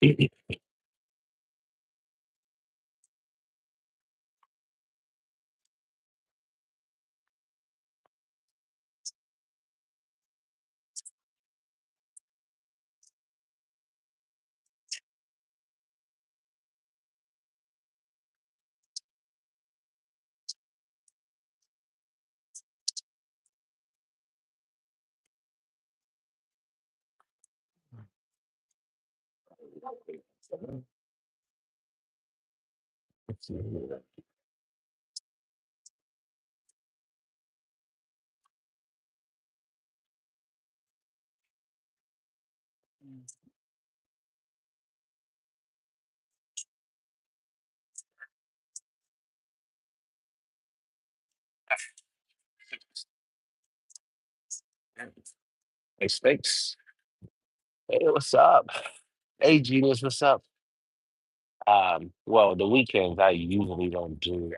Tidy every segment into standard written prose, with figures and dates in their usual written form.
Hey, Spakes. Hey, what's up? Hey, Genius, what's up? Well, the weekends I usually don't do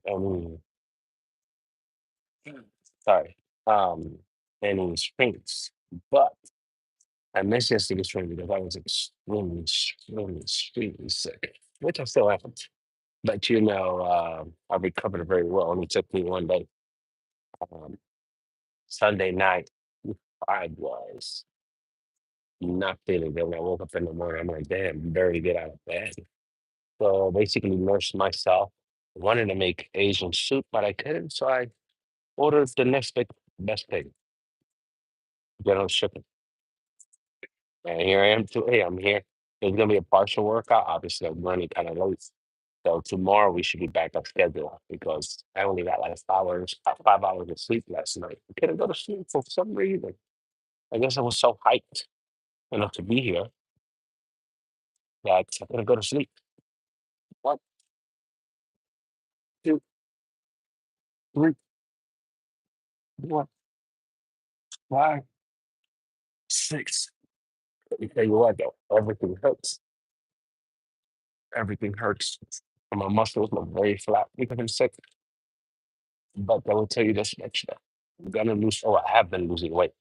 any sorry um any sprints, but I missed yesterday's swim because I was extremely sick, which I still am. But I recovered very well. Only took me one day. Um, Sunday night, I was not feeling good. When I woke up in the morning, I'm like, damn, you barely get out of bed. So basically, nursed myself. Wanted to make Asian soup, but I couldn't. So I ordered the best thing, General Shipping. And here I am today. I'm here. There's gonna be a partial workout. Obviously, I'm running kind of late. So tomorrow we should be back on schedule because I only got like 5 hours of sleep last night. I couldn't go to sleep for some reason. I guess I was so hyped enough to be here that I couldn't go to sleep. One, two, three, four, five, six. Let me tell you what though, everything hurts. Everything hurts. And my muscles look very flat because I'm sick. But I will tell you this much though. I'm gonna lose, oh, I have been losing weight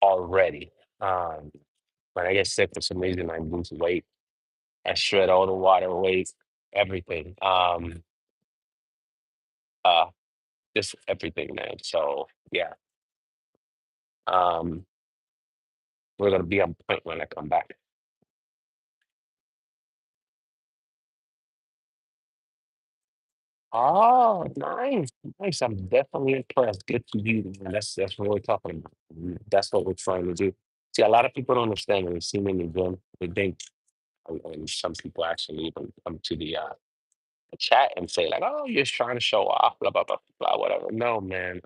already. Um, when I get sick for some reason, I lose weight. I shred all the water weight, everything. Uh, just everything, man. So yeah, um, we're gonna be on point when I come back. Oh, nice, nice. I'm definitely impressed. Good to you, man. That's what we're talking about. That's what we're trying to do. See, a lot of people don't understand when they see me in the gym. They think, and some people actually even come to the chat and say like, "Oh, you're just trying to show off," blah blah blah blah, whatever. No, man.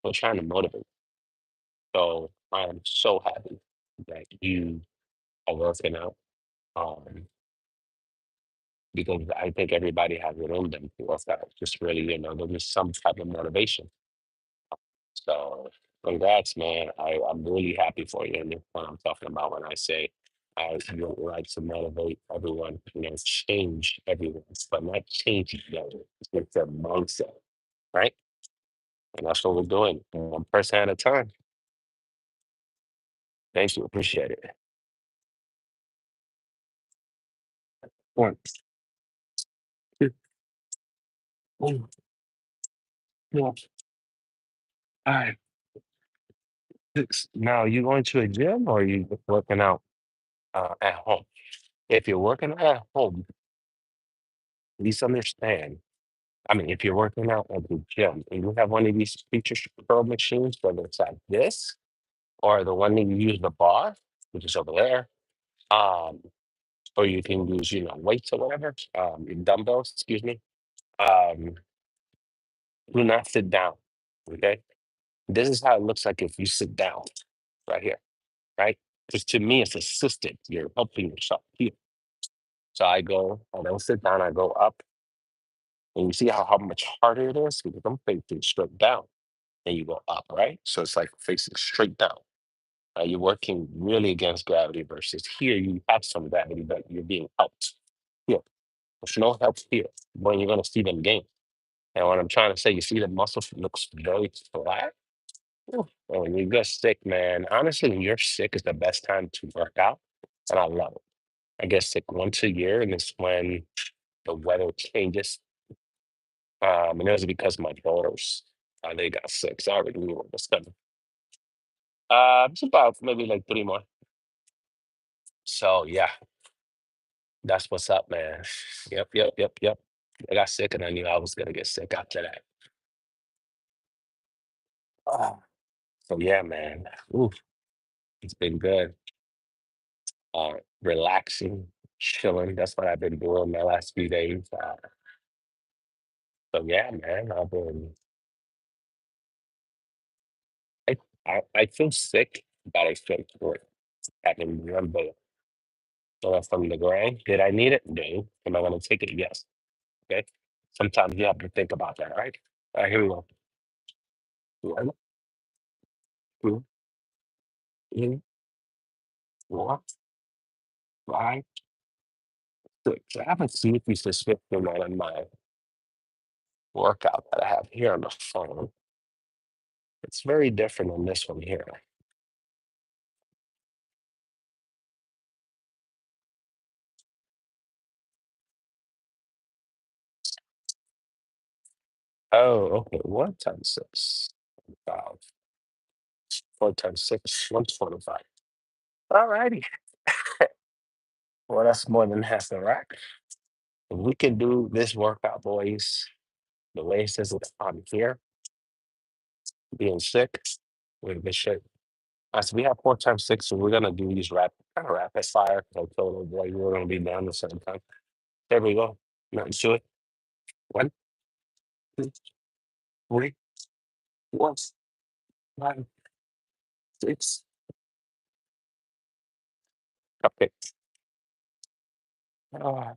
We're trying to motivate. So I am so happy that you are working out. Um, because I think everybody has it in them to work out. Just really, there's just some type of motivation. So congrats, man. I'm really happy for you. And that's what I'm talking about when I say I would like to motivate everyone, change everyone, but not change each other. It's their mindset, right? And that's what we're doing, one person at a time. Thank you. Appreciate it. One, two, three, four, five, six. Now, you going to a gym or are you just working out at home? If you're working at home, please understand. I mean, if you're working out at the gym and you have one of these feature curl machines, whether it's like this or the one that you use the bar, which is over there, um, or you can use, weights or whatever, dumbbells, excuse me. Um, do not sit down. Okay. This is how it looks like if you sit down right here, right? Because to me, it's assisted. You're helping yourself here. So I don't sit down, I go up, and you see how much harder it is because I'm facing straight down, and you go up, right? So it's like facing straight down. You're working really against gravity versus here you have some gravity, but you're being helped. Here, there's no help here, but you're gonna see them gain. And what I'm trying to say, you see the muscle looks very flat. Ooh. Oh, when you get sick, man. Honestly, when you're sick is the best time to work out, and I love it. I get sick once a year, and it's when the weather changes. And it was because my daughters, they got sick, so I already knew what was coming. It's about maybe like 3 more. So yeah, that's what's up, man. Yep, yep, yep, yep. I got sick, and I knew I was gonna get sick after that. Ah, so yeah, man. Ooh, it's been good. Relaxing, chilling. That's what I've been doing the last few days. So yeah, man. I feel sick, but I feel good. I can remember from the grind. Did I need it? No. Am I gonna take it? Yes. Okay. Sometimes you have to think about that, right? All right, here we go. One, two, three, four, five, six. I have a sneaky suspicion that on my workout that I have here on the phone, it's very different than this one here. Oh, okay. 1 times 6. 5. 4 times 6. 125. All righty. Well, that's more than half the rack. If we can do this workout, boys, the way it says it's on here, being sick, we're in good shape. So we have 4 times 6, so we're gonna do these kind of rapid fire. 'Cause I told boy we're gonna be done at the same time. There we go. Nothing to it. One, two, three, four, 5, 6. Okay. Oh,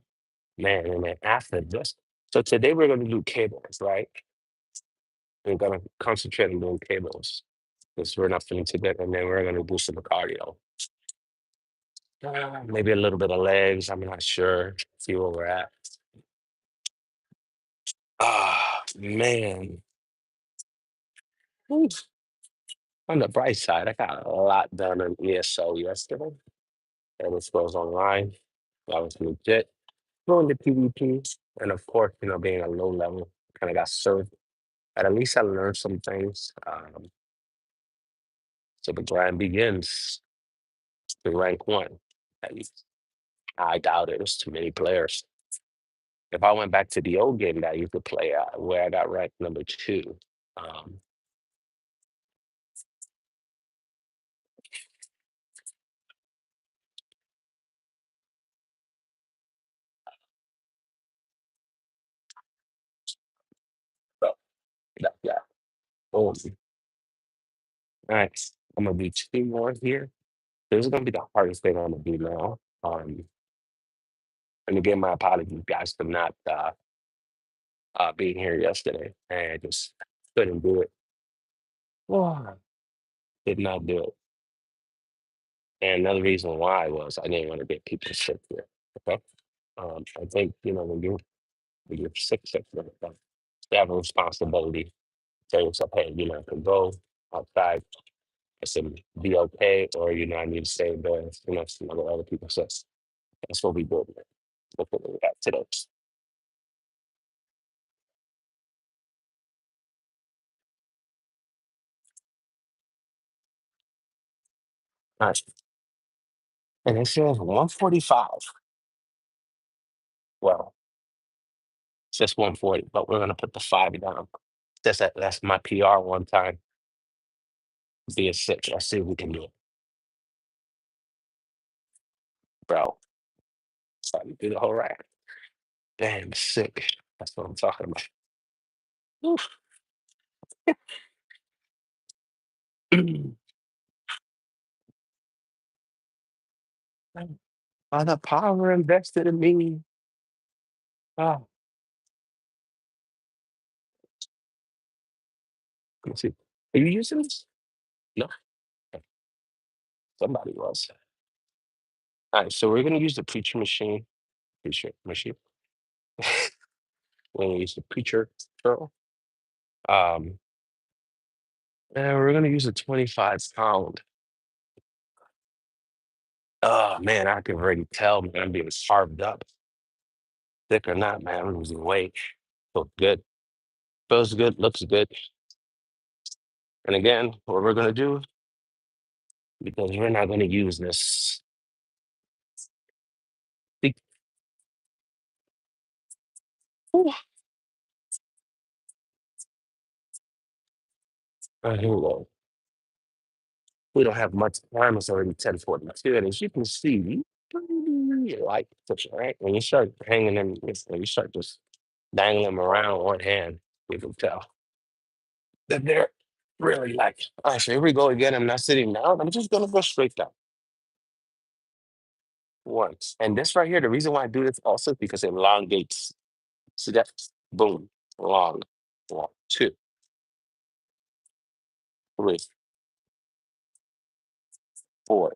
man, and then after this, so today we're gonna do cables, right? We're gonna concentrate on doing cables because we're not feeling too good, and then we're gonna do some cardio. Maybe a little bit of legs. I'm not sure. See where we're at. Man. Oof. On the bright side, I got a lot done on ESO yesterday. And this goes online. That was legit. Going to PvP. And of course, being a low level, kind of got served. But at least I learned some things. So the grind begins to rank one. At least I doubt it. There's too many players. If I went back to the old game that I used to play where I got ranked number two, um, so yeah. Oh, nice. I'm gonna do 2 more here. This is gonna be the hardest thing I'm gonna do now. And again, my apologies, guys, for not being here yesterday. And I just couldn't do it. Oh, did not do it. And another reason why was I didn't want to get people sick here. Okay. I think when you're sick, you have a responsibility. Tell yourself, hey, I can go outside. I said, be okay, or I need to stay indoors. Some other people said. That's what we did. That's what we got today. Nice. And it says 145. Well, it's just 140, but we're gonna put the 5 down. That's my PR one time being sick. Let's see if we can do it, bro. Trying to do the whole rack. Damn sick. That's what I'm talking about. Oof. All the power invested in me. Ah, let me see. Are you using this? No, somebody was. All right, so we're gonna use the preacher machine. Preacher machine. We're gonna use the preacher curl. Um, And we're gonna use a 25 pound. Oh man, I can already tell, man, I'm being carved up. Thick or not, man, I'm losing weight. Feels good. Feels good, looks good. And again, what we're gonna do, because we're not gonna use this. Think- Ooh, here we go. We don't have much time. It's already 10:42. And as you can see, you like push, right? When you start hanging them, when you start just dangling them around one hand, you can tell that they're really like, all right, so here we go again. I'm not sitting down. I'm just going to go straight down once. And this right here, the reason why I do this also is because it elongates. See that? Boom, long, long. Two, three, four,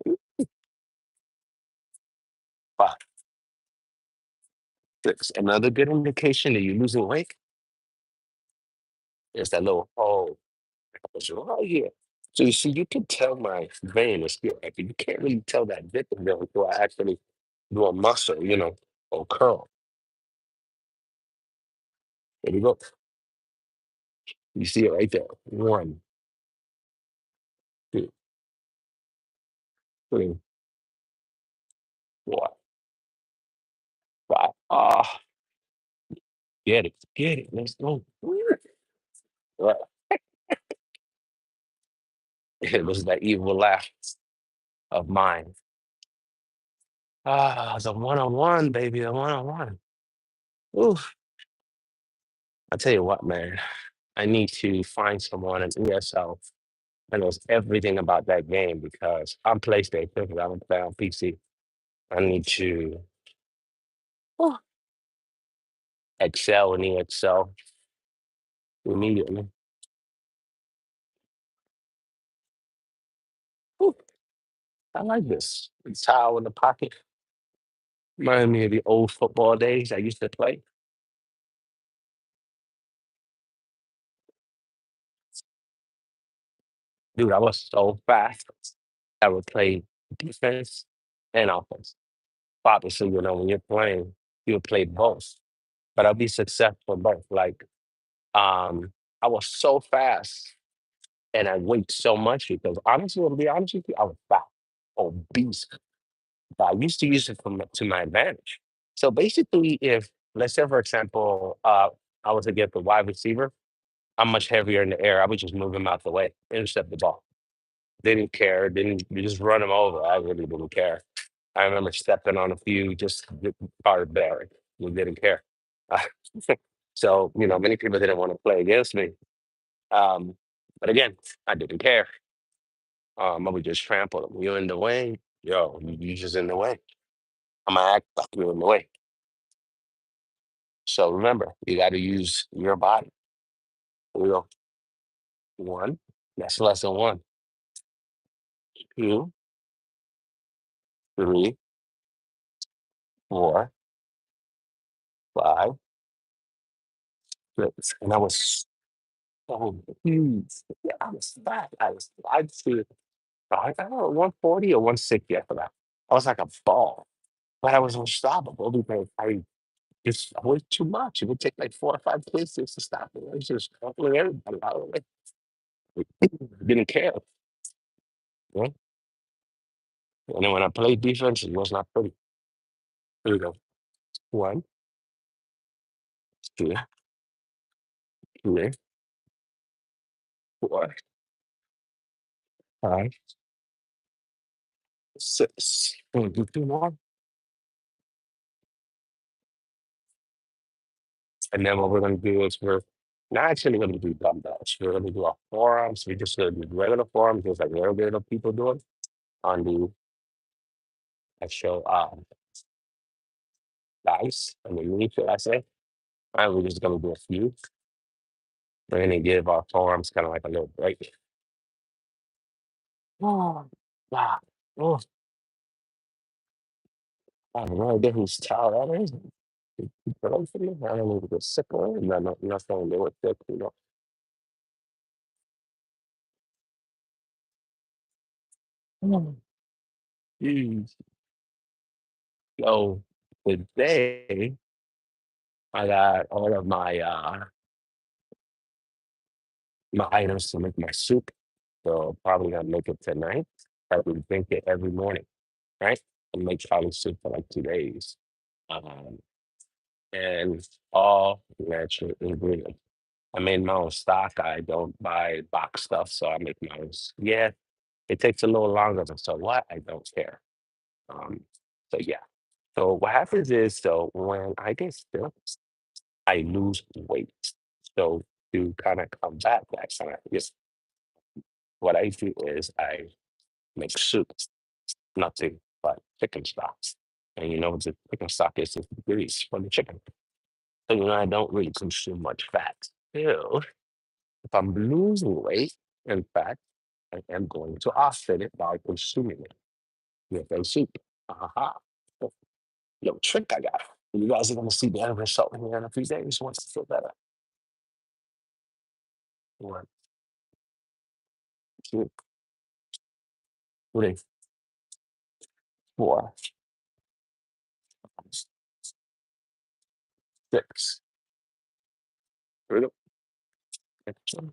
five, six. Another good indication that you're losing weight is that little hole. It's right here. So you see, you can tell my vein is here. Like, you can't really tell that dip in there until I actually do a muscle, or curl. There we go. You see it right there. One, two, three, four, five. Ah, get it, get it. Let's go. Right. It was that evil laugh of mine. Ah, the one-on-one, baby, the one-on-one. Ooh, I tell you what, man. I need to find someone in ESL that knows everything about that game because I'm PlayStation, because I don't play on PC. I need to oh, excel in Excel immediately. Ooh, I like this. The towel in the pocket. Remind me of the old football days I used to play. Dude, I was so fast. I would play defense and offense. Obviously, when you're playing, you would play both. But I'll be successful both. Like, I was so fast and I weighed so much because honestly, to be honest with you, I was fat, obese. But I used to use it to my advantage. So basically, if let's say for example, I was against the wide receiver, I'm much heavier in the air. I would just move him out the way, intercept the ball. Didn't care. Didn't you just run him over. I really didn't care. I remember stepping on a few just card bearing. We didn't care. Uh, so many people didn't want to play against me. Um, but again, I didn't care. I would just trample them. You're in the way, yo. You just in the way. I'm gonna act like you're in the way. So remember, you got to use your body. Here we go. One. That's lesson one. Two, three, four, five, six. And I was so huge. Yeah, I was fat. I'd see I don't know, 140 or 160 after that. I was like a ball. But I was unstoppable because I was too much. It would take like 4 or 5 plays to stop me. I was just trampling everybody out of the way. Didn't care. You know? And then when I played defense, it was not pretty. Here we go. One, two, three, four, five, six. Do two more. And then what we're going to do is we're not actually going to do dumbbells. We're going to do our forearms. We're just going to do regular forearms, just like regular people do it on the actual dice underneath it, I say. All right, we're just going to do a few. We're going to give our forearms kind of like a little break. Oh, wow. Oh, I have no idea whose towel that is. But I'm feeling, I don't know if it's sick or not, nothing to do with it. Oh, geez. So today I got all of my items to make my soup. So probably gonna make it tonight. Probably drink it every morning, right? And make probably soup for like 2 days. Um, and all natural ingredients. I made my own stock. I don't buy box stuff, so I make my own. Yeah, it takes a little longer, but so what? I don't care. Um, so yeah. So what happens is, so when I get sick, I lose weight. So to kind of combat that, kind of, yes, what I do is I make soup, nothing but chicken stock. And you know what the chicken stock is? It's the grease from the chicken. So I don't really consume much fat. Still, if I'm losing weight, in fact, I am going to offset it by consuming it with a soup. Aha. Yo, trick I got. You guys are gonna see the end result here in a few days once I feel better. One, two, three, four, six. Here we go. Next one.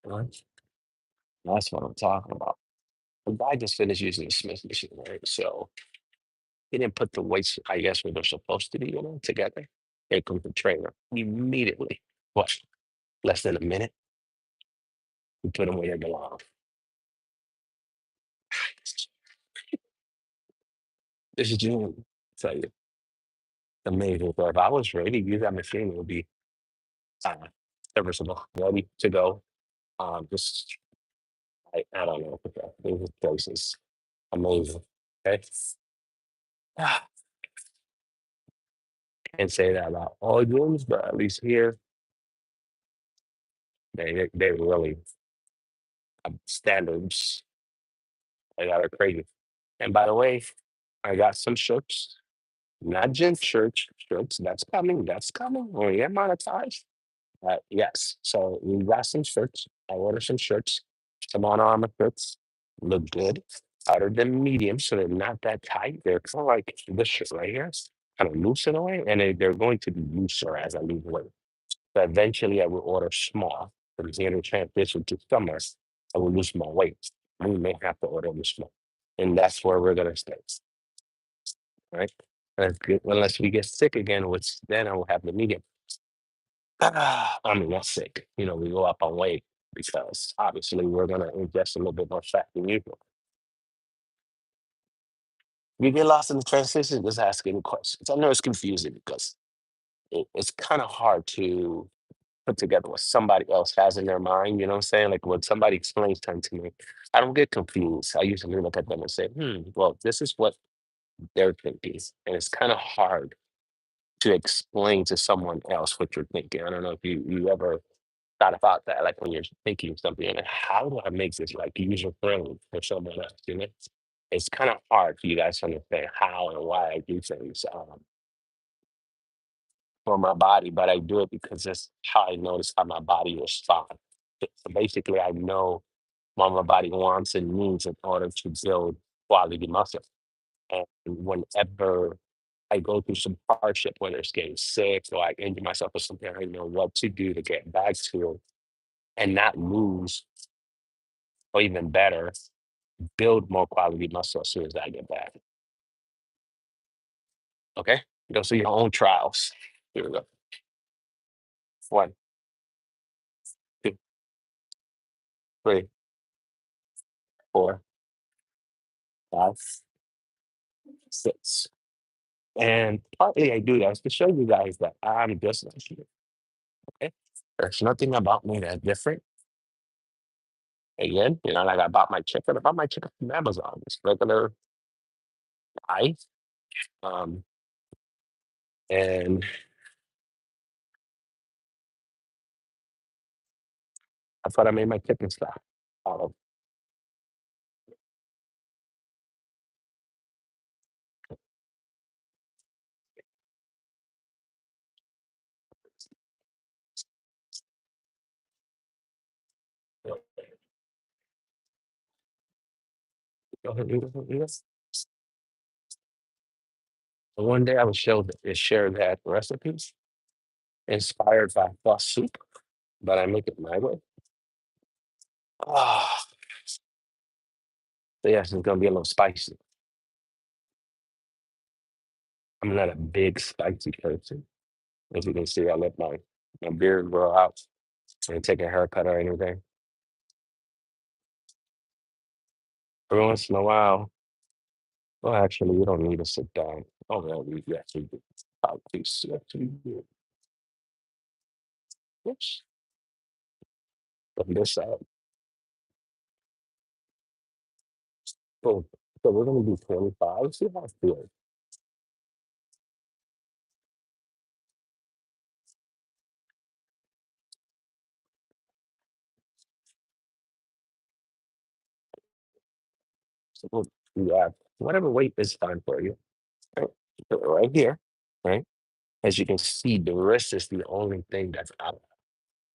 One. That's what I'm talking about. The guy just finished using the Smith machine, right? So he didn't put the weights, I guess, where they're supposed to be, together. Here comes the trainer immediately. What? Less than a minute. We put them where they belong. This is June. Tell you, amazing. So if I was ready to use that machine, it would be uh, serviceable, ready to go. Just I don't know. This place is amazing. Okay. Ah, can't say that about all gyms, but at least here they really have standards. They got are crazy. And by the way, I got some shirts, not GymChurch shirts. That's coming. That's coming. When we get monetized. Yes. So we got some shirts. I ordered some shirts, some on armor shirts. Look good. Outer than medium, so they're not that tight. They're kind of like this shirt right here, kind of loose in a way, and they're going to be looser as I lose weight. So eventually, I will order small. From here to transition to summer, I will lose more weight. We may have to order the small, and that's where we're gonna stay, right? Unless we get sick again, which then I will have the medium. I mean, not sick. We go up on weight because obviously we're gonna ingest a little bit more fat than usual. You get lost in the transition, just ask any questions. I know it's confusing because it's kind of hard to put together what somebody else has in their mind. You know what I'm saying? Like when somebody explains something to me, I don't get confused. I usually look at them and say, well, this is what they're thinking. And it's kind of hard to explain to someone else what you're thinking. I don't know if you ever thought about that, like when you're thinking something, and how do I make this like user friendly for someone else? It's kind of hard for you guys to understand how and why I do things for my body, but I do it because that's how I notice how my body responds. So basically, I know what my body wants and needs in order to build quality muscle. And whenever I go through some hardship, whether it's getting sick or I injure myself or something, I know what to do to get back to it and not lose, or even better, build more quality muscle as soon as I get back. Okay? Those are your own trials. Here we go. One, two, three, four, five, six. And partly I do that is to show you guys that I'm just like you. Okay? There's nothing about me that's different. Again, like I bought my chicken. I bought my chicken from Amazon. It's regular ice. Um, and that's what I made my chicken stock out of. Go ahead, read it, read it. And one day I was share that recipes inspired by bus soup, but I make it my way. Ah, so yes, it's gonna be a little spicy. I'm not a big spicy person. As you can see, I let my beard grow out and take a haircut or anything. Every once in a while, well, actually, you don't need to sit down. Oh, well, we actually do. How to actually do. Oops. From this side. So, so we're gonna do 25. See how it feels. So you have whatever weight is fine for you. Right? So right here, right? As you can see, the wrist is the only thing that's out.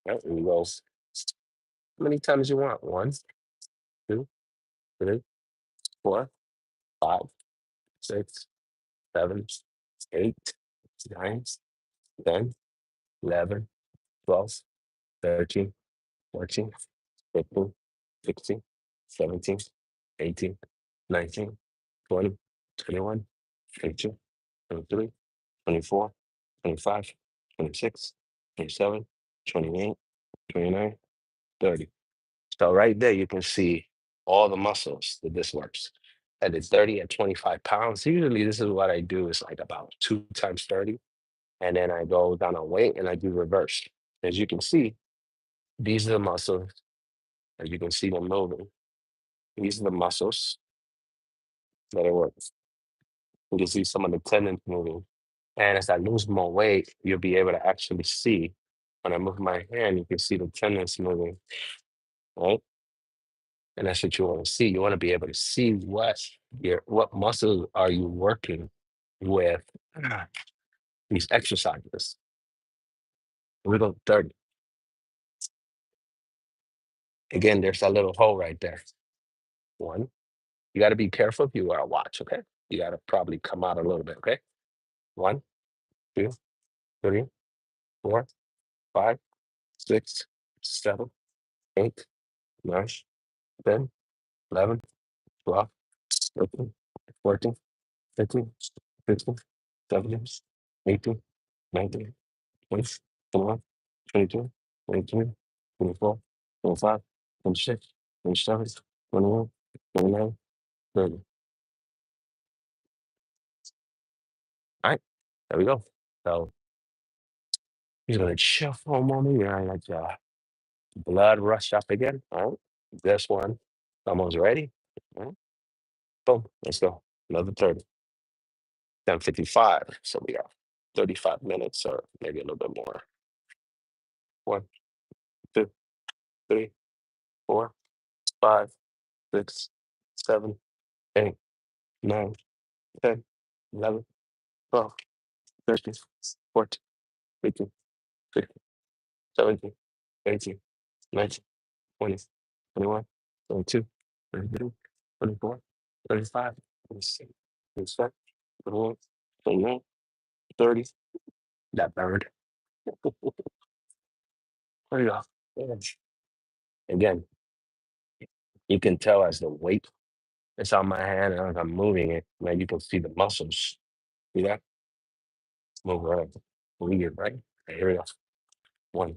Right? And you go how many times you want. One, two, three, four, five, six, seven, eight, nine, 10, 11, 12, 13, 14, 15, 16, 17, 18, 19, 20, 21, 22, 23, 24, 25, 26, 27, 28, 29, 30. So right there, you can see all the muscles that this works. At the 30 at 25 pounds, usually this is what I do is like about 2 times 30. And then I go down on weight and I do reverse. As you can see, these are the muscles, as you can see them moving. These are the muscles that it works. You can see some of the tendons moving. And as I lose more weight, you'll be able to actually see when I move my hand, you can see the tendons moving, right? And that's what you want to see. You want to be able to see what muscles are you working with these exercises. We go 30. Again, there's a little hole right there. One. You got to be careful if you wear a watch, okay? You got to probably come out a little bit, okay? One, two, three, four, five, six, 7, 8, 9, 10, 11, 12, 13, 14, 15, 16, 17, 18, 19, 20, 21, 22, 23, 24, 25, 26, 27, 28, 29, 30. All right, there we go. So he's gonna chill for a moment. You're gonna let your blood rush up again. All right, this one almost ready. All right, boom, let's go. Another 30. 10:55. So we got 35 minutes or maybe a little bit more. One, two, three, 4, 5, 6, 7, 8, 9, 10, 11, 12, 13, 14, 15, 16, 17, 18, 19, 20, 21, 22, 23, 24, 35, 26, 27, 28, 29, 30. That bird. There you go. Yes. Again, you can tell as the weight is on my hand and as I'm moving it, man, you can see the muscles. See that? Move around. Weird, right? Okay, here we go. 1,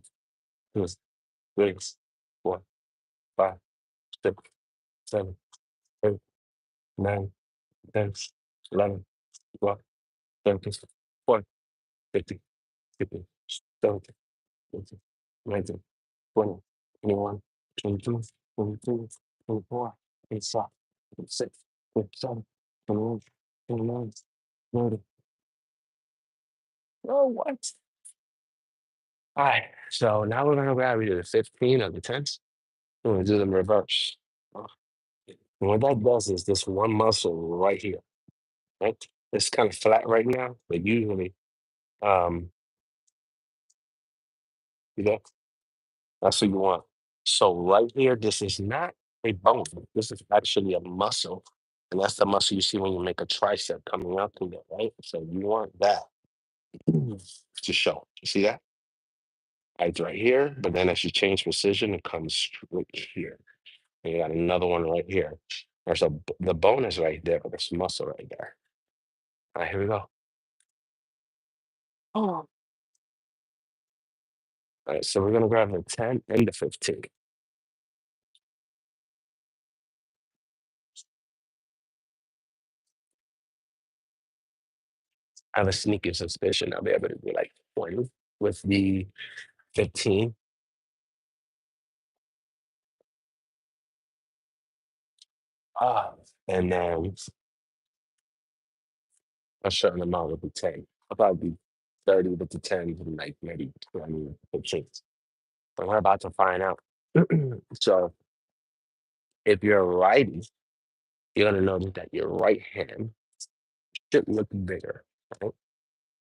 2, 3, 4, 5, 6, 7, 8, 9, 10, 11, 12, 13, 14, 15, 16, 17, 18, 19, 20, 21, 22, 23, 24, 25, 26, 27, 28, 29, 30. Oh, what? All right. So now we're gonna grab either the 15 or the 10s. We're gonna do them reverse. Uh, And what that does is this one muscle right here, right? It's kind of flat right now, but usually, um, you know, that's what you want. So right here, this is not a bone. This is actually a muscle And that's the muscle you see when you make a tricep coming out through there, right? So you want that to show. You see that? It's right here, but then as you change position, it comes straight here. And you got another one right here. There's the bone is right there, but there's muscle right there. All right, here we go. Oh. All right, so we're gonna grab the 10 and the 15. I have a sneaky suspicion I'll be able to do like 20 with the 15. Ah, and then a certain amount with the 10. I'll probably be 30 with the 10 and like maybe 20 with the 15. But we're about to find out. So if you're a righty, you're gonna notice that your right hand should look bigger, right?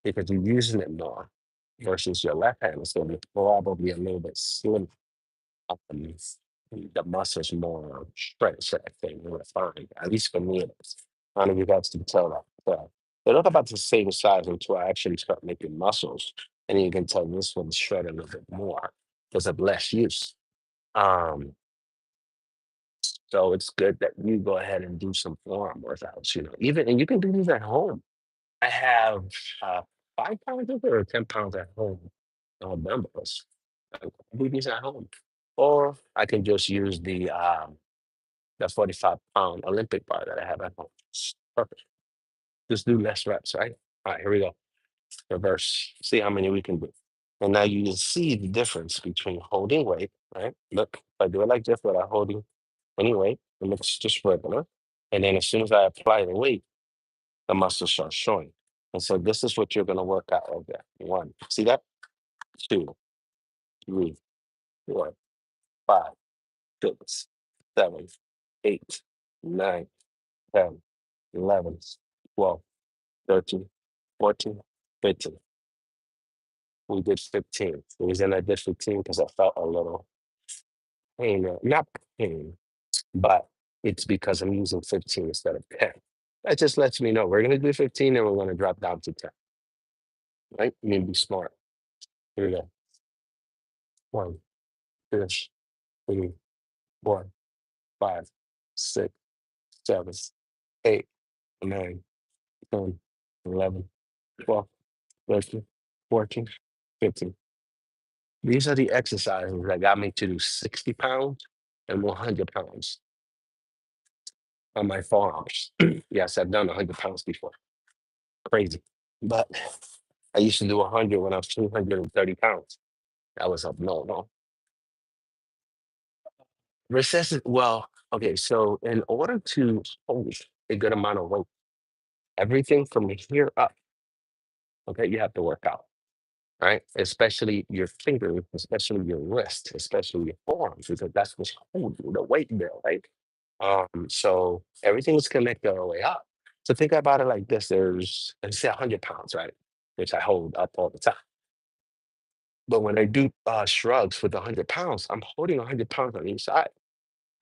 Because you're using it more versus your left hand. It's gonna be probably a little bit slim. Um, the muscles more stretched, I think, more refined. At least for me, it is. I don't know if you guys can tell that. But they look about the same size until I actually start making muscles. And then you can tell this one's shredded a little bit more because of less use. Um, so it's good that you go ahead and do some forearm workouts, even, and you can do these at home. I have uh, 5 pounds of it or 10 pounds at home dumbbells. I can do these at home. Or I can just use the 45-pound Olympic bar that I have at home. It's perfect. Just do less reps, right? All right, here we go. Reverse. See how many we can do. And now you can see the difference between holding weight, right? Look, if I do it like this without holding any weight, it looks just regular. And then as soon as I apply the weight, the muscle starts showing. And so this is what you're going to work out over there. One, see that? Two, three, four, five, six, seven, eight, nine, 10, 11, 12, 13, 14, 15. We did 15. The reason I did 15 because I felt a little pain, not pain, but it's because I'm using 15 instead of 10. That just lets me know we're going to do 15 and we're going to drop down to 10, right? You need to be smart. Here we go. One, two, three, four, five, six, seven, eight, nine, 10, 11, 12, 13, 14, 15. These are the exercises that got me to do 60 pounds and 100 pounds on my forearms. Yes, I've done 100 pounds before. Crazy. But I used to do 100 when I was 230 pounds. That was a no. Recessive, well, okay, so in order to hold a good amount of weight, everything from here up, okay, you have to work out, right? Especially your fingers, especially your wrist, especially your forearms, because that's what's holding the weight there, right? So everything is connected all the way up. So think about it like this: there's, let's say, 100 pounds, right? Which I hold up all the time. But when I do shrugs with 100 pounds, I'm holding 100 pounds on each side,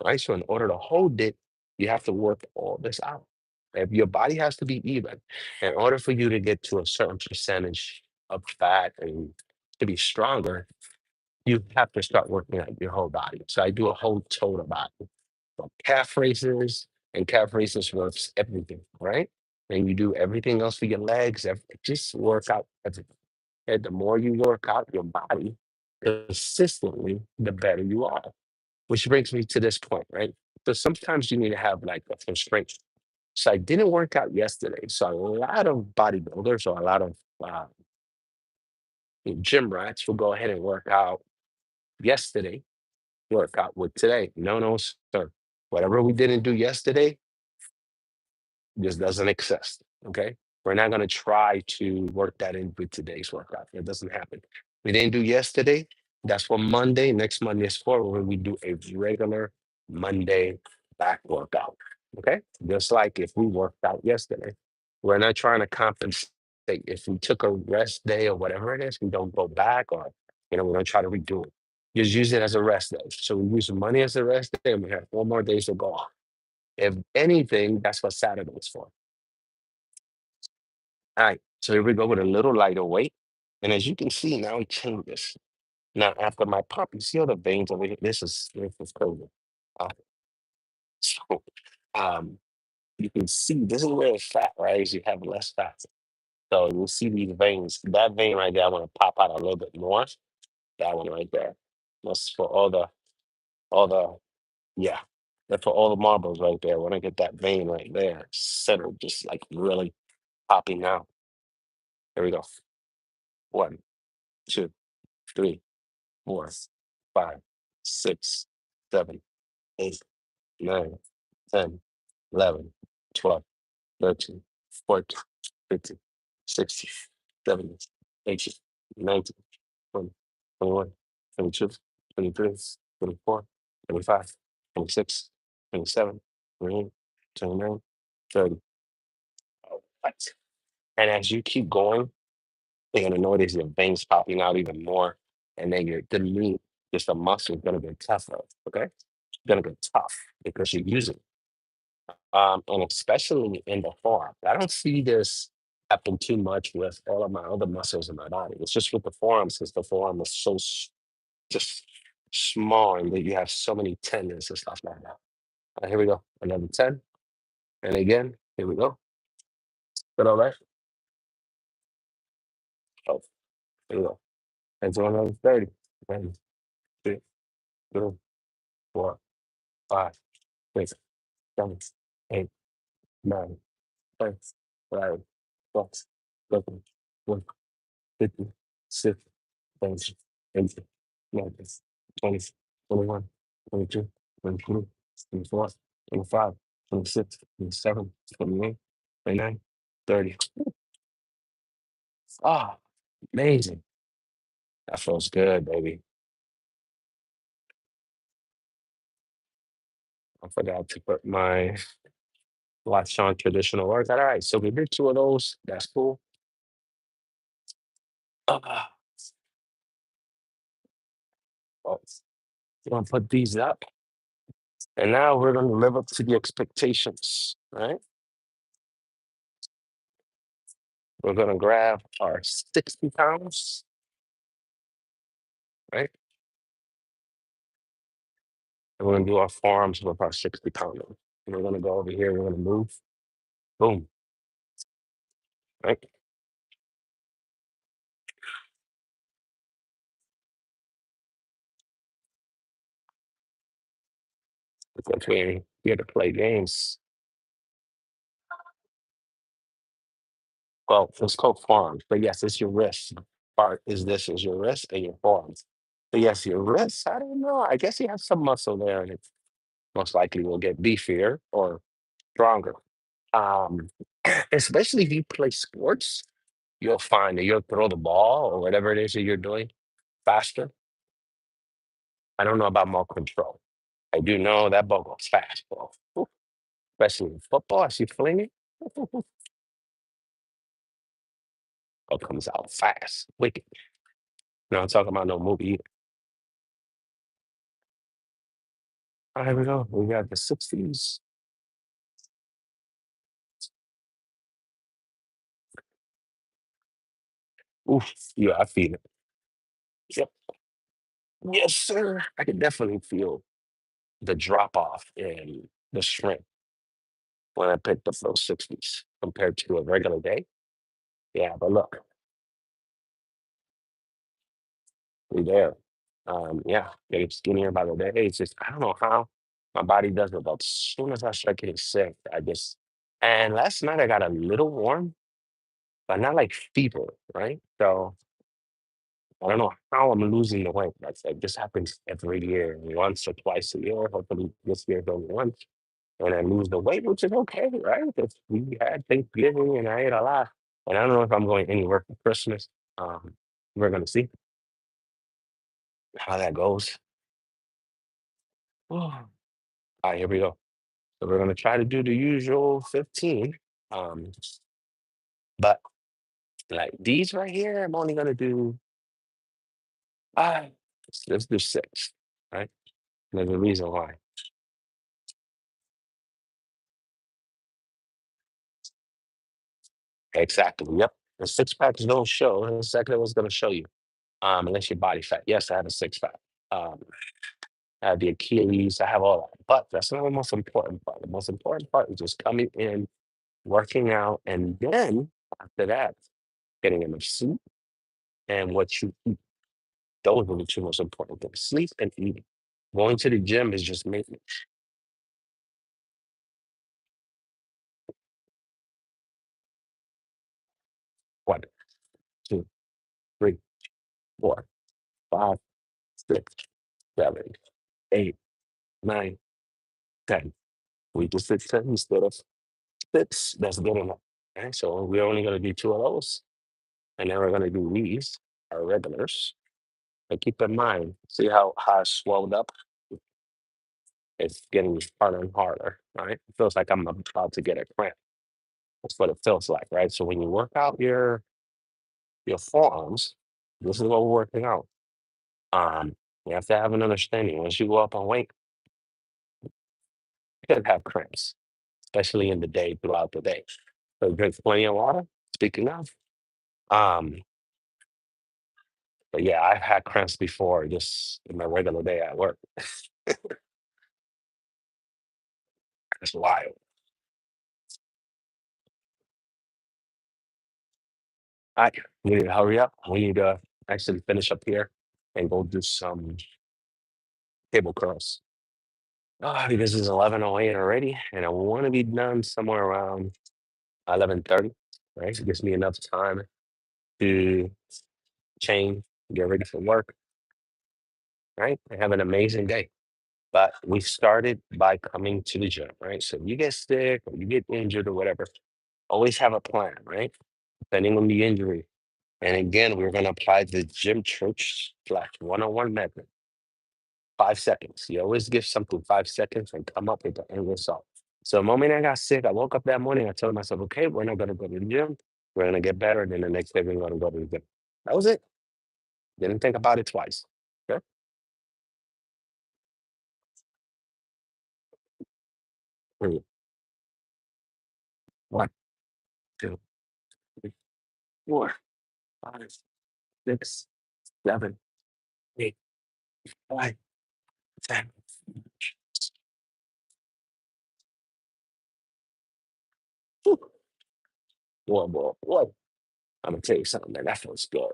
right? So in order to hold it, you have to work all this out. If your body has to be even, in order for you to get to a certain percentage of fat and to be stronger, you have to start working out your whole body. So I do a whole total body. So calf raises works everything, right? And you do everything else for your legs, just work out everything. And the more you work out your body consistently, the better you are. Which brings me to this point, right? So sometimes you need to have like a constraint. So I didn't work out yesterday. So a lot of bodybuilders or a lot of gym rats will go ahead and work out yesterday, work out with today. No, sir. Whatever we didn't do yesterday, just doesn't exist. Okay. We're not going to try to work that in with today's workout. It doesn't happen. We didn't do yesterday. That's for Monday. Next Monday is for when we do a regular Monday back workout. Okay. Just like if we worked out yesterday, we're not trying to compensate. If we took a rest day or whatever it is, we don't go back or, we don't try to redo it. Just use it as a rest day. So we use Monday as a rest day and we have 4 more days to go on. If anything, that's what Saturday is for. All right, so here we go with a little lighter weight. And as you can see, now it changes. Now, after my pump, you see all the veins over here? This is crazy. Uh, so um, you can see this is where it's fat, right? As you have less fat. So you see these veins. That vein right there, I want to pop out a little bit more. That one right there. That's for all the, yeah. That's for all the marbles right there. When I get that vein right there, center, just like really popping out. Here we go. 1, 2, 3, 4, 5, 6, 7, 8, 9, 10, 11, 12, 13, 14, 15, 16, 17, 18, 19, 20, 21, 22, 23, 24, 25, 26, 27, 28, 29, 30. Oh, what? And as you keep going, you're gonna notice your veins popping out even more, and then the meat, just the muscle, is gonna get tougher. Okay, it's gonna get tough because you're using it. And especially in the forearm. I don't see this happen too much with all of my other muscles in my body. It's just with the forearms because the forearm is so just small and that you have so many tendons and stuff like that. Here we go, another 10. And again, here we go. Good, all right? Oh, here we go. And so another 30. 1, 2, 3, 4, 5, 6, 7, 8, 9, 10, 11, 12, 13, 14, 15, 16, 17, 18, 19, 20, 21, 22, 23, 24, 25, 26, 27, 28, 29, 30. Ah, amazing. That feels good, baby. I forgot to put my watch on traditional workout. All right, so we did 2 of those. That's cool. Ah, well, we're gonna put these up, and now we're gonna live up to the expectations. Right? We're gonna grab our 60 pounds, right? And we're gonna do our forearms with our 60 pounder. And we're gonna go over here. We're gonna move. Boom. Right? Because we're here to play games. Well, it's called forearms, but yes, it's your wrist. Part is this is your wrist and your forearms. But yes, your wrist, I don't know. I guess you have some muscle there and it most likely will get beefier or stronger. Um, especially if you play sports, you'll find that you'll throw the ball or whatever it is that you're doing faster. I don't know about more control. I do know that ball goes fast, bro. Ooh, especially in football, as you fling it, ball comes out fast, wicked. No, I'm talking about no movie either. All right, here we go. We got the 60s. Oof, yeah, I feel it. Yep. Yes, sir. I can definitely feel the drop off in the strength when I picked up those 60s compared to a regular day. Yeah, but look, we there. Yeah, getting skinnier by the day. It's just I don't know how my body does it, but as soon as I start getting sick, I just and last night I got a little warm, but not like fever, right? So I don't know how I'm losing the weight. That's like this happens every year, once or twice a year. Hopefully this year's only once. And I lose the weight, which is okay, right? Because we had Thanksgiving and I ate a lot. And I don't know if I'm going anywhere for Christmas. We're gonna see how that goes. All right, here we go. So we're gonna try to do the usual 15. Um, but like these right here, I'm only gonna do five. Let's do 6, right? There's a reason why. Exactly. Yep. The six packs don't show. That's exactly what's going to show you. Unless your body fat. Yes, I have a six pack. Um, I have the Achilles. I have all that. But that's not the most important part. The most important part is just coming in, working out, and then after that, getting enough sleep and what you eat. Those are the two most important things: sleep and eating. Going to the gym is just maintenance. One, two, three, four, five, six, seven, eight, nine, 10. We just did 10 instead of six. That's good enough. Okay, so we're only going to do two of those. And then we're going to do these, our regulars. And keep in mind, see how I swelled up? It's getting harder and harder, right? It feels like I'm about to get a cramp. That's what it feels like, right? So when you work out your forearms, this is what we're working out. Um, you have to have an understanding. Once you go up on weight, you can have cramps, especially in the day, throughout the day. So drink plenty of water. Speaking of, um, but yeah, I've had cramps before just in my regular day at work. It's wild. I we need to hurry up. We need to actually finish up here and go do some cable curls. Because it's 11:08 already, and I want to be done somewhere around 11:30. Right, so it gives me enough time to change, get ready for work. Right, and have an amazing day. But we started by coming to the gym. Right, so if you get sick or you get injured or whatever, always have a plan. Right, depending on the injury. And again, we're going to apply the gym church slash one-on-one method. 5 seconds. You always give something 5 seconds and come up with the end result. So the moment I got sick, I woke up that morning, I told myself, okay, we're not gonna go to the gym. We're gonna get better. Then the next day we're gonna go to the gym. That was it. Didn't think about it twice. Okay. Period. One, two, three, four, five, six, seven, eight, nine, 10. Whew. Boy. I'm gonna tell you something, man. That feels good.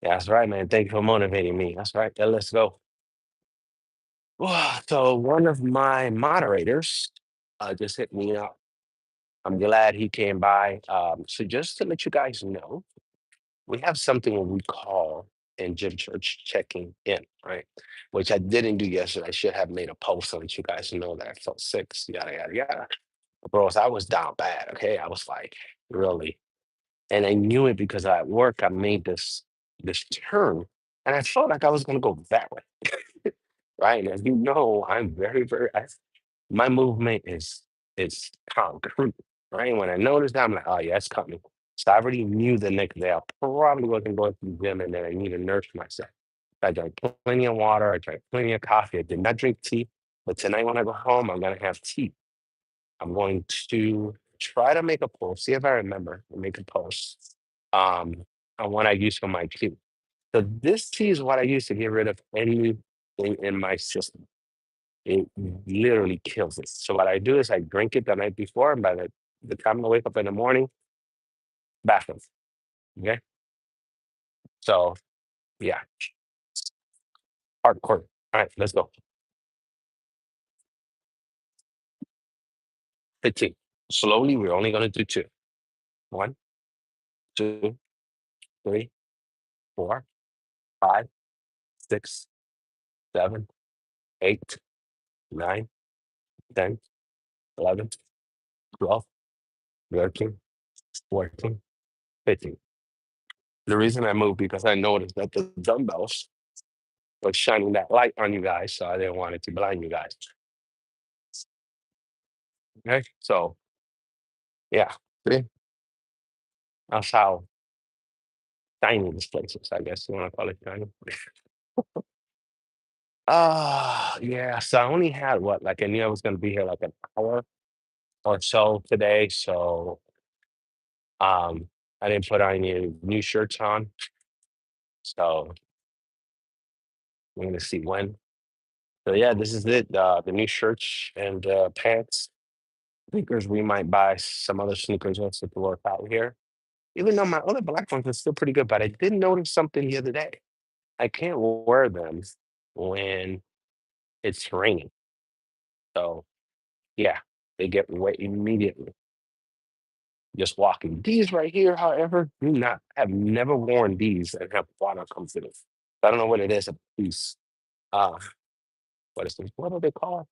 Yeah, that's right, man. Thank you for motivating me. That's right. Yeah, let's go. So one of my moderators just hit me up. I'm glad he came by. So just to let you guys know, we have something what we call in Gym Church checking in, right? Which I didn't do yesterday. I should have made a post so that you guys know that I felt sick, yada yada yada. Bros, I was down bad. Okay, I was like really, and I knew it because at work I made this turn, and I felt like I was gonna go that way, right? And as you know, I'm very my movement is concrete, right? When I noticed that, I'm like, oh yeah, it's coming. So I already knew the next day I probably wasn't going to the gym and then I need to nurse myself. I drank plenty of water, I drank plenty of coffee. I did not drink tea, but tonight when I go home, I'm gonna have tea. I'm going to try to make a post, see if I remember, and make a post um, on what I use for my tea. So this tea is what I use to get rid of anything in my system. It literally kills it. So what I do is I drink it the night before, and by the time I wake up in the morning, bathroom. Okay. So yeah, hardcore. All right, let's go. 15. Slowly, we're only gonna do two. One, two, three, four, five, six, seven, eight, nine, 10, 11, 12, 13, 14, 15. The reason I moved because I noticed that the dumbbells was shining that light on you guys, so I didn't want it to blind you guys. Okay, so yeah, see, that's how tiny this place is. I guess you want to call it tiny. Yeah. So I only had what, like I knew I was going to be here like an hour or so today. So Um, I didn't put any new shirts on, so we're gonna see when. So yeah, this is it. The new shirts and pants, sneakers. We might buy some other sneakers also to work out here. Even though my other black ones are still pretty good, but I did notice something the other day. I can't wear them when it's raining. So yeah, they get wet immediately. Just walking. These right here, however, do not have never worn these and have water comes in it. I don't know what it is about these. Uh, what is this? What are they called?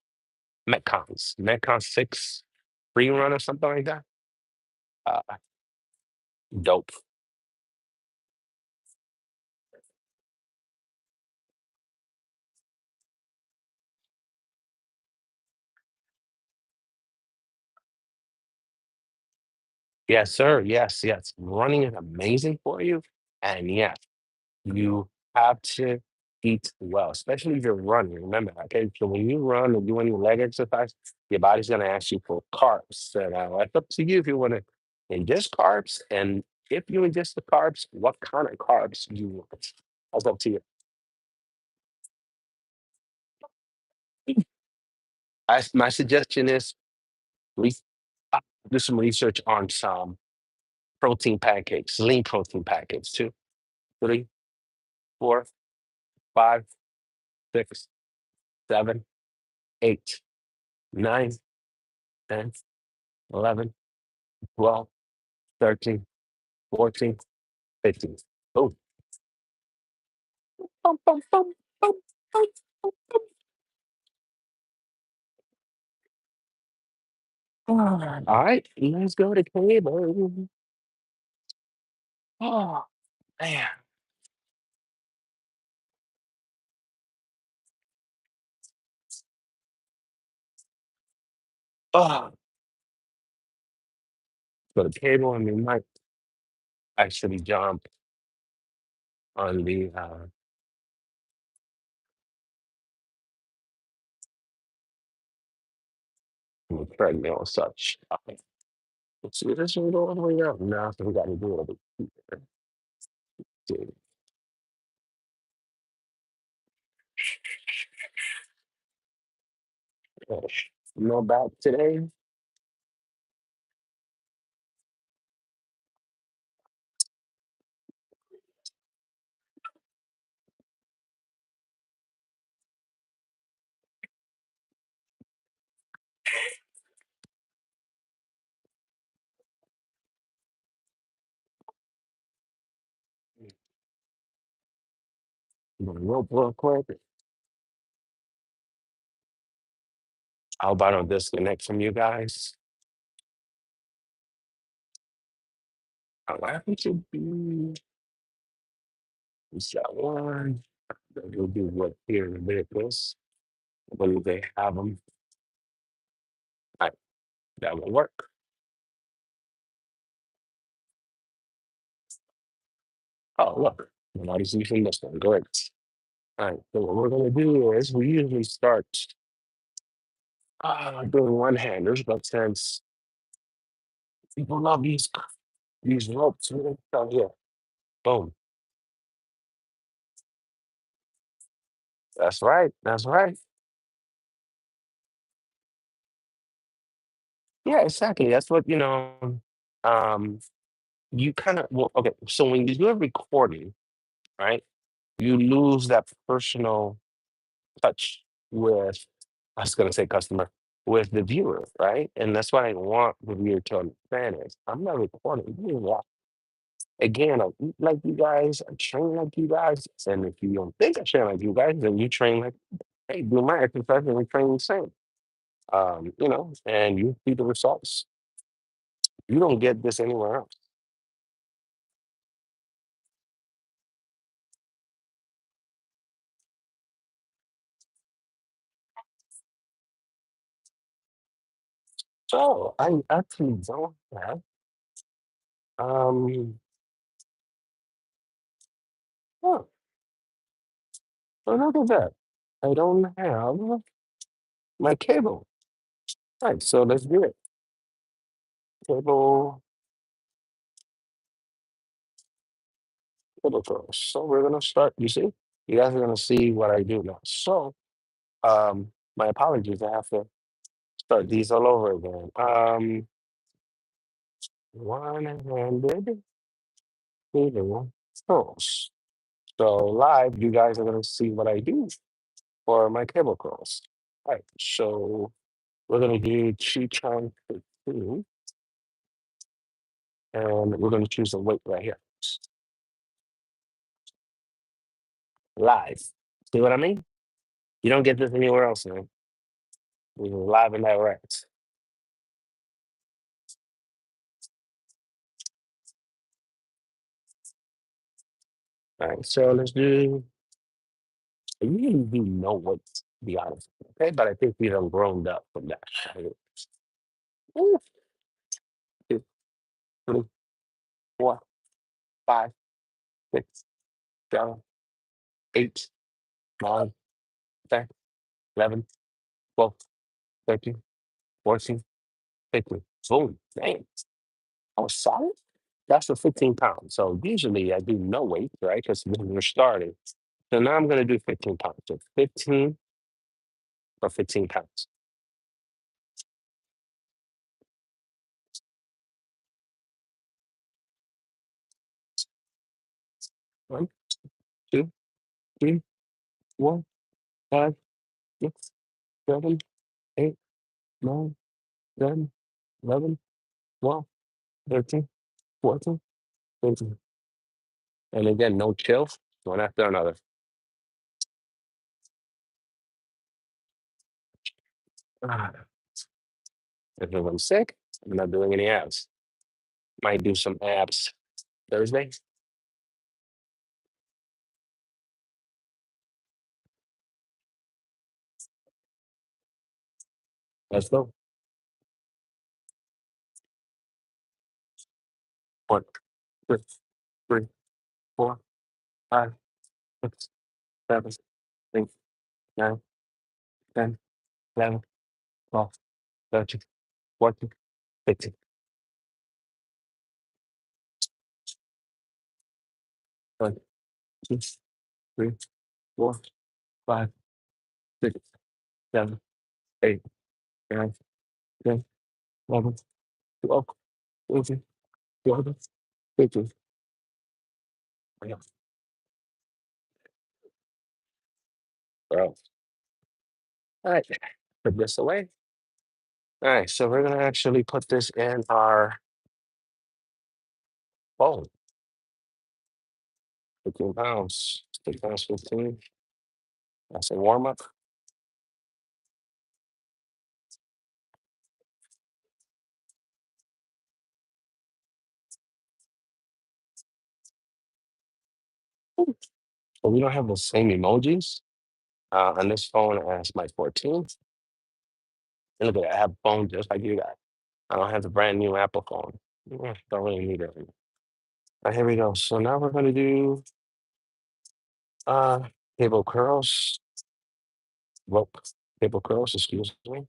Metcons. Metcon 6 free run or something like that. Uh, dope. Yes, sir. Yes, yes. Running is amazing for you. And yes, you have to eat well, especially if you're running. Remember, okay? So when you run or do any leg exercise, your body's going to ask you for carbs. And it's up to you if you want to ingest carbs. And if you ingest the carbs, what kind of carbs do you want? That's up to you. My suggestion is re- uh, do some research on some protein pancakes, lean protein pancakes, 2, 4, 5, 6, 7, 8, 9, 10, 11, 12, 13, 14, 15. Bum, bum, bum, bum, bum, bum, bum. All right, let's go to cable. Oh, man. Oh, go to cable and we might actually jump on the treadmill or such. Let's see, this one go all the way up. Now, so we got to do it a bit. Dude, gosh. No back today. Real quick. How about I disconnect from you guys? What happened to be? Is that one? We'll do what here in a minute. This. I believe they have them. Right, that will work. Oh, look. Nobody's using this one. Great. All right. So what we're gonna do is we usually start doing one-handers, but since people love these ropes, we're gonna start here. Boom. That's right. That's right. Yeah, exactly. That's what Um, you kind of well, okay. So when you do a recording, right, you lose that personal touch with, I was gonna say customer, with the viewer, right? And that's what I want the viewer to understand is I'm not recording. You watch. Again, I eat like you guys, I train like you guys. And if you don't think I train like you guys, then you train like, hey, do my exercise and we train the same. And you see the results. You don't get this anywhere else. So I actually don't have um oh, so look at that. I don't have my cable. Right, so let's do it. Cable cable curls. So we're gonna start. You see, you guys are gonna see what I do now. So my apologies. I have to start these all over again. One-handed cable curls. So live, you guys are gonna see what I do for my cable curls. All right. So we're gonna do two times 15, and we're gonna choose a weight right here. Live. See what I mean? You don't get this anywhere else, man. We're live and direct. All right, so let's do. I usually do no weight, to be honest. Okay, but I think we done grown up from that. Ooh, 2, 3, 4, 5, 6, 7, 8, 9, 10, 11, 12, 13, 14, 15. Boom. Damn. I was solid. That's for 15 pounds. So usually I do no weight, right? Because we're starting. So now I'm going to do 15 pounds. So 15 for 15 pounds. One, two, three, four, 5, 6, 7, 8, 9, 10, 11, 12, 13, 14, 15. And again, no chill, one after another. Ah, if I'm sick, I'm not doing any abs. Might do some abs Thursday. Let's go. 1, 2, 3, 4, 5, 6, 7, 8, 9, 10, 11, 12, 13, 14, 15. 1, 2, 3, 4, 5, 6, 7, 8, 9, 10, 11, 12, 13, 14, 15. Yeah, bro. All right, put this away. All right, so we're gonna actually put this in our phone. 15 pounds. 15 pounds, 15. That's a warm up. So we don't have the same emojis on this phone as my 14. And look at that, I have phone just like you got. I don't have the brand new Apple phone. Don't really need it. Here we go. So now we're gonna do uh cable curls, rope cable curls, excuse me.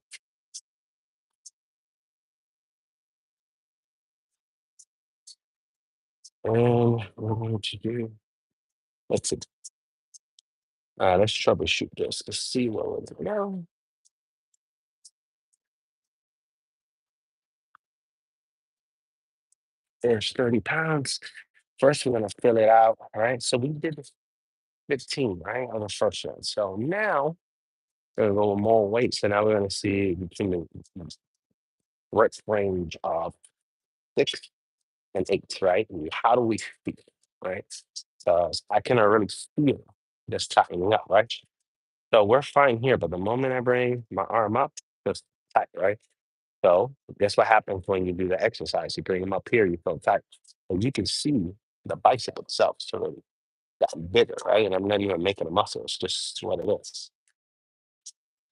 And we're going to do, let's see. Let's troubleshoot this. Let's see what we're doing now. There's 30 pounds. First, we're gonna fill it out. All right. So we did the 15, right? On the first one. So now we're gonna go with more weight. So now we're gonna see between the reps range of 6 and 8, right? And how do we feel, right? So I can already feel this tightening up, right? So we're fine here, but the moment I bring my arm up, just tight, right? So guess what happens when you do the exercise? You bring them up here, you feel tight. And you can see the bicep itself sort of gotten bigger, right? And I'm not even making a muscle, it's just what it is,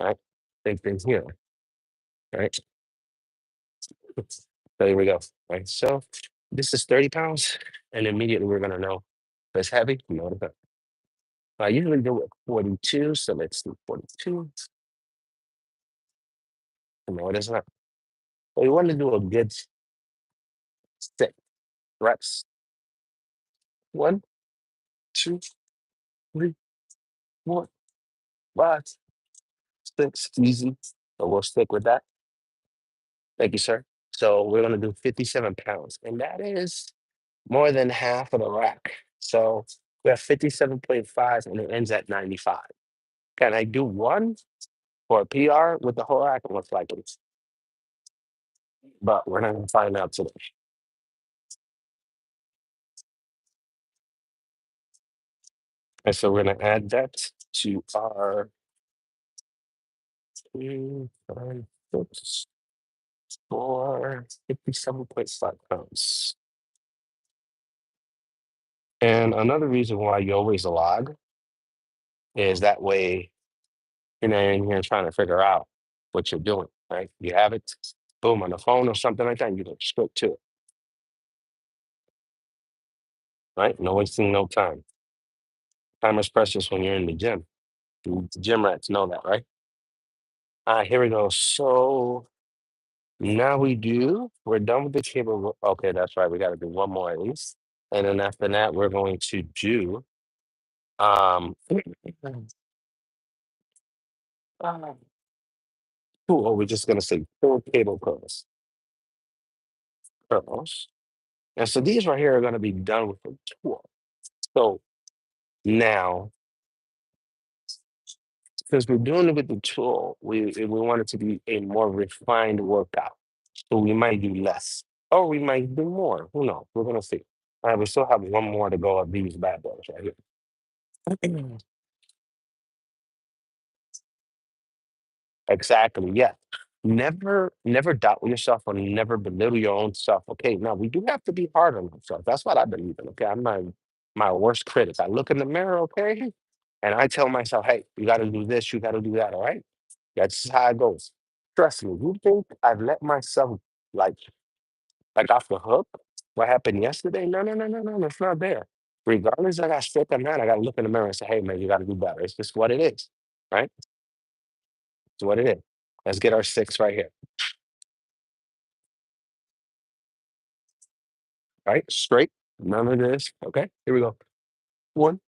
right? Same thing here, right? So here we go, right? So this is 30 pounds, and immediately we're gonna know if it's heavy, no, it's not. I usually do it 42, so let's do 42. No, it is not. But we want to do a good 6 reps. 1, two, three, four, five, six. Easy. So we'll stick with that. Thank you, sir. So we're going to do 57 pounds, and that is more than half of the rack. So we have 57.5 and it ends at 95. Can I do one for a PR with the whole rack? Most likely, but we're not going to find out today. And so we're going to add that to our 3, 5, 6, 4, 57.5 pounds. And another reason why you always log is that way you're not in here trying to figure out what you're doing, right? You have it, boom, on the phone or something like that, and you go straight to it, right? No wasting no time. Time is precious when you're in the gym. The gym rats know that, right? All right, here we go. So now we're done with the cable. Okay, that's right. We got to do one more at least. And then after that, we're going to do um uh, we're just gonna say full cable curls. And so these right here are gonna be done with the tool. So now, since we're doing it with the tool, we want it to be a more refined workout. So we might do less, or we might do more. Who knows? We're gonna see. All right, we still have one more to go of these bad boys right here. Exactly. Yeah. Never doubt yourself or never belittle your own self. Okay. Now we do have to be hard on ourselves. That's what I believe in. Okay. I'm my worst critic. I look in the mirror, okay, and I tell myself, hey, you gotta do this, you gotta do that. All right. That's how it goes. Trust me, you think I've let myself like off the hook? What happened yesterday? No, no, no, no, no, it's not there. Regardless, I got sick or not, I gotta look in the mirror and say, hey man, you gotta do better. It's just what it is. Right? It's what it is. Let's get our six right here. Right? Straight. None of this. Okay. Here we go. 1,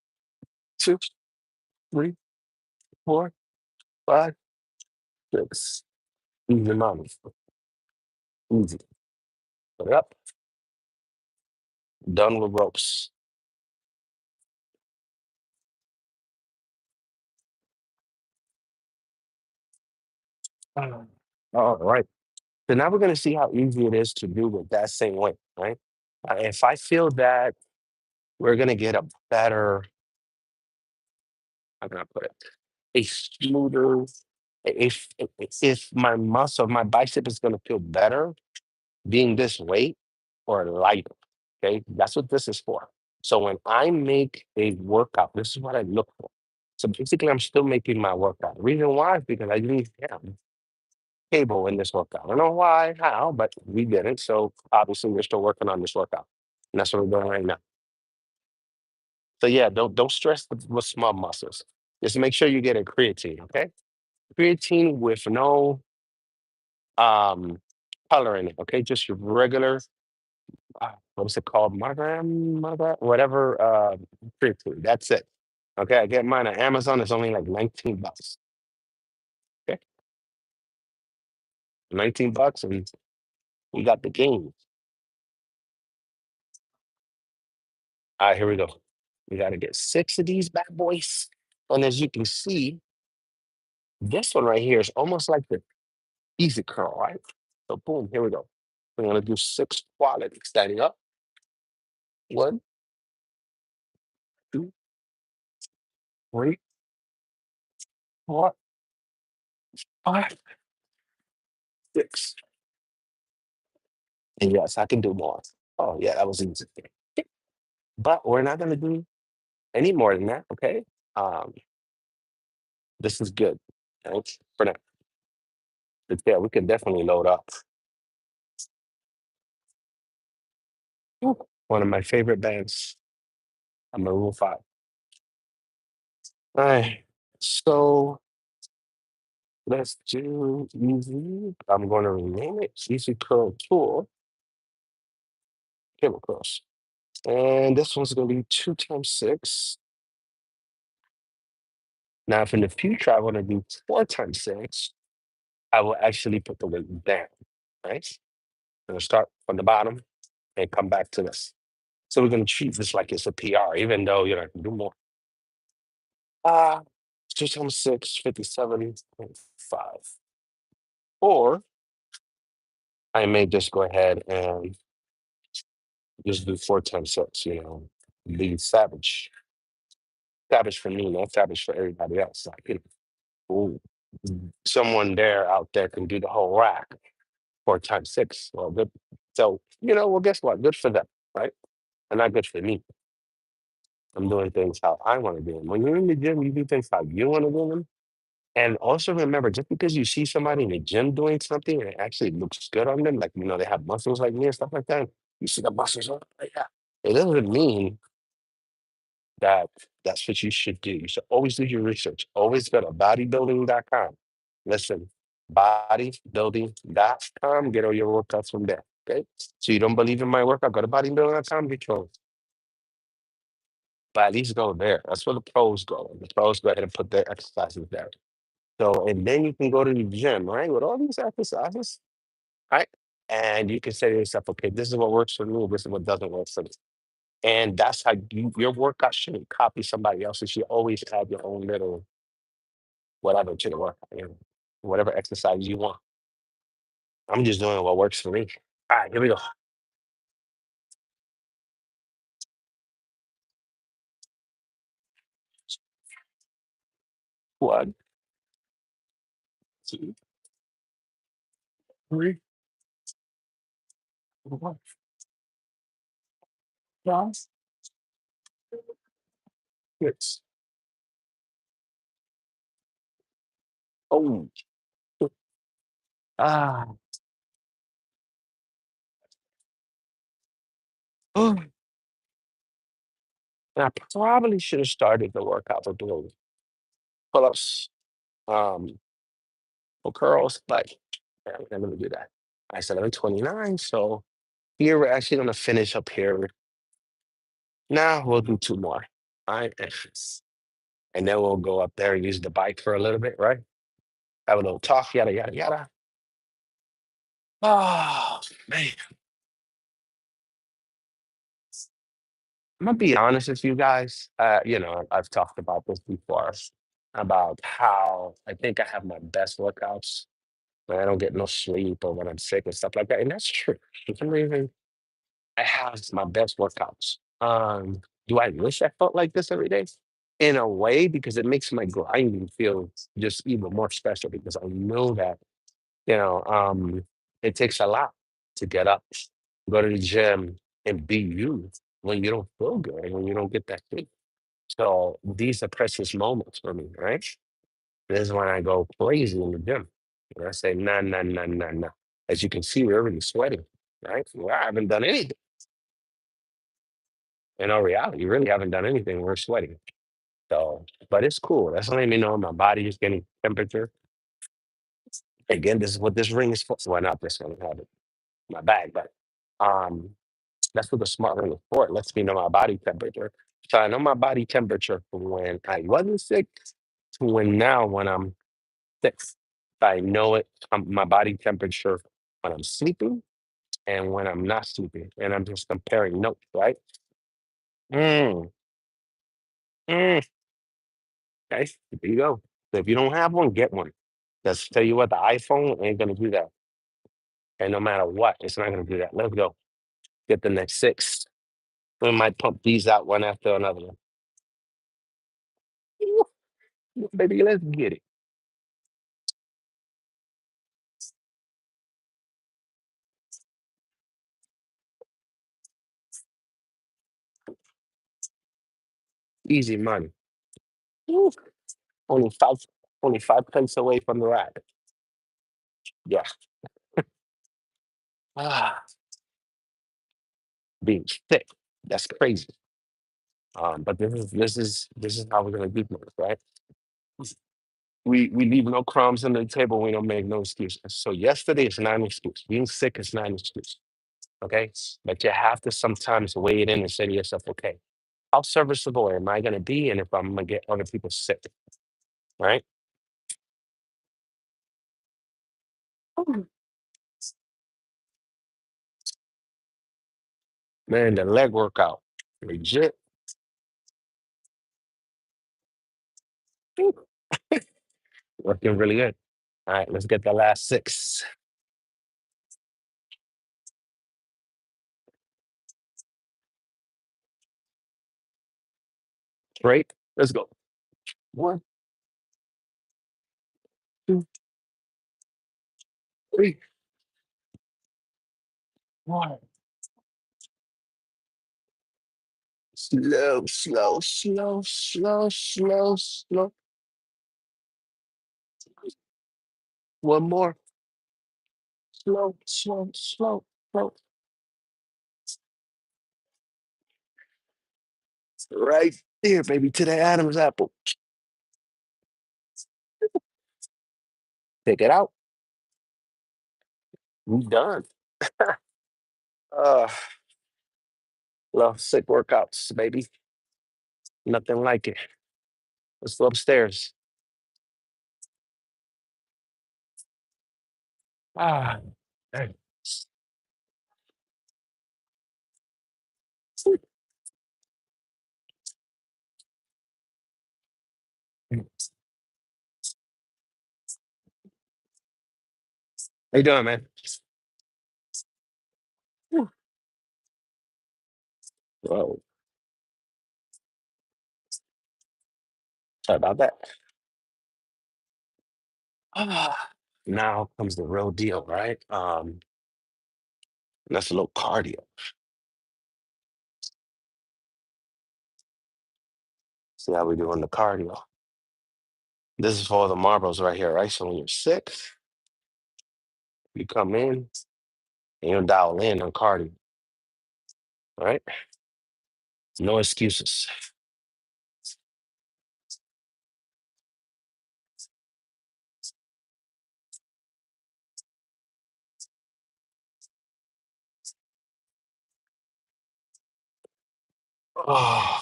2, 3, 4, 5, 6. Easy money. Easy. Put it up. Done with ropes. All right. So now we're going to see how easy it is to do with that same weight, right? If I feel that we're going to get a better, how can I put it? A smoother, if my bicep is going to feel better being this weight or lighter. Okay, that's what this is for. So when I make a workout, this is what I look for. So basically, I'm still making my workout. The reason why is because I didn't have cable in this workout. I don't know why, how, but we didn't. So obviously, we're still working on this workout, and that's what we're doing right now. So yeah, don't stress with small muscles. Just make sure you get a creatine. Okay, creatine with no um color in it. Okay, just your regular what is it called? Whatever free food. That's it. Okay, I get mine on Amazon. It's only like 19 bucks. Okay, 19 bucks, and we got the game. All right, here we go. We got to get 6 of these bad boys. And as you can see, this one right here is almost like the easy curl, right? So boom, here we go. We're gonna do 6 quality standing up. 1, 2, 3, 4, 5, 6. And yes, I can do more. Oh yeah, that was easy. But we're not gonna do any more than that, okay? Um, this is good. Thanks for that. But yeah, we can definitely load up. Woo. One of my favorite bands, Maroon 5. All right, so let's do easy. I'm going to rename it Easy Curl Tool Cable Curls. And this one's going to be 2 times 6. Now, if in the future I want to do 4 times 6, I will actually put the weight down, right? I'm gonna start from the bottom and come back to this. So we're gonna treat this like it's a PR, even though I can do more. Uh 2 times 6, 57.5. Or I may just go ahead and just do 4 times 6, be savage. Savage for me, not savage for everybody else. Like, ooh, someone out there can do the whole rack 4 times 6. Well, good. So, well, guess what? Good for them, right? And not good for me. I'm doing things how I want to do them. When you're in the gym, you do things how you want to do them. And also remember, just because you see somebody in the gym doing something and it actually looks good on them, like, they have muscles like me and stuff like that, you see the muscles, oh, yeah. It doesn't mean that that's what you should do. You should always do your research. Always go to bodybuilding.com. Listen, bodybuilding.com, get all your workouts from there. Okay. So you don't believe in my workout, go to bodybuilding.com, get yours. But at least go there. That's where the pros go. The pros go ahead and put their exercises there. So, and then you can go to the gym, right? With all these exercises, right? And you can say to yourself, okay, this is what works for me, this is what doesn't work for me. And that's how your workout shouldn't copy somebody else's. You always have your own little whatever to the workout, whatever exercise you want. I'm just doing what works for me. All right, here we go. One, two, three, four, five, six. Oh, ah, oh. And I probably should have started the workout with doing pull-ups, um, or curls, but I'm gonna do that. I said I'm 29, so here we're actually gonna finish up here. Now we'll do two more. All right. And then we'll go up there and use the bike for a little bit, right? Have a little talk, yada yada yada. Oh man. I'm gonna be honest with you guys. I've talked about this before about how I think I have my best workouts when I don't get no sleep or when I'm sick and stuff like that. And that's true. For some reason, I have my best workouts. Do I wish I felt like this every day? In a way, because it makes my grinding feel just even more special because I know that, you know, um, it takes a lot to get up, go to the gym, and be you when you don't feel good and when you don't get that sleep. So these are precious moments for me, right? This is when I go crazy in the gym. And I say, nah, nah, nah, nah, nah. As you can see, we're already sweating, right? Well, I haven't done anything. In all reality, you really haven't done anything. We're sweating. So, but it's cool. That's letting me know my body is getting temperature. Again, this is what this ring is for. Well, not this one, I have it in my bag, but um, that's what the smart ring is for. It lets me know my body temperature. So I know my body temperature from when I wasn't sick to when I'm sick. I know it, my body temperature when I'm sleeping and when I'm not sleeping. And I'm just comparing notes, right? Mm, mm. Okay, there you go. So if you don't have one, get one. Just tell you what, the iPhone ain't gonna do that. And no matter what, it's not gonna do that. Let's go. Get the next six. We might pump these out one after another one. Woo, baby, let's get it. Easy money. Woo, Only five, only 5 pence away from the rack. Yeah. Ah, being sick. That's crazy. But this is how we're gonna do things, right? We leave no crumbs on the table. We don't make no excuses. So yesterday is not an excuse. Being sick is not an excuse. Okay, but you have to sometimes weigh it in and say to yourself, okay, how serviceable am I going to be, and if I'm going to get other people sick? right? Oh, man, the leg workout. Legit. Woo, working really good. All right, let's get the last 6. Straight. Let's go. 1, 2, 3, 4. Slow, slow, slow, slow, slow, slow. One more. Slow, slow, slow, slow. Right there, baby, to the Adam's apple. Take it out. We done. Uh, love sick workouts, baby. Nothing like it. Let's go upstairs. Ah, dang. How you doing, man? Whew. Whoa, sorry about that. Ah, now comes the real deal, right? That's a little cardio. See how we do on the cardio. This is for the marbles right here, right? So when you're sick, you come in and you dial in on cardio, all right? No excuses. Oh,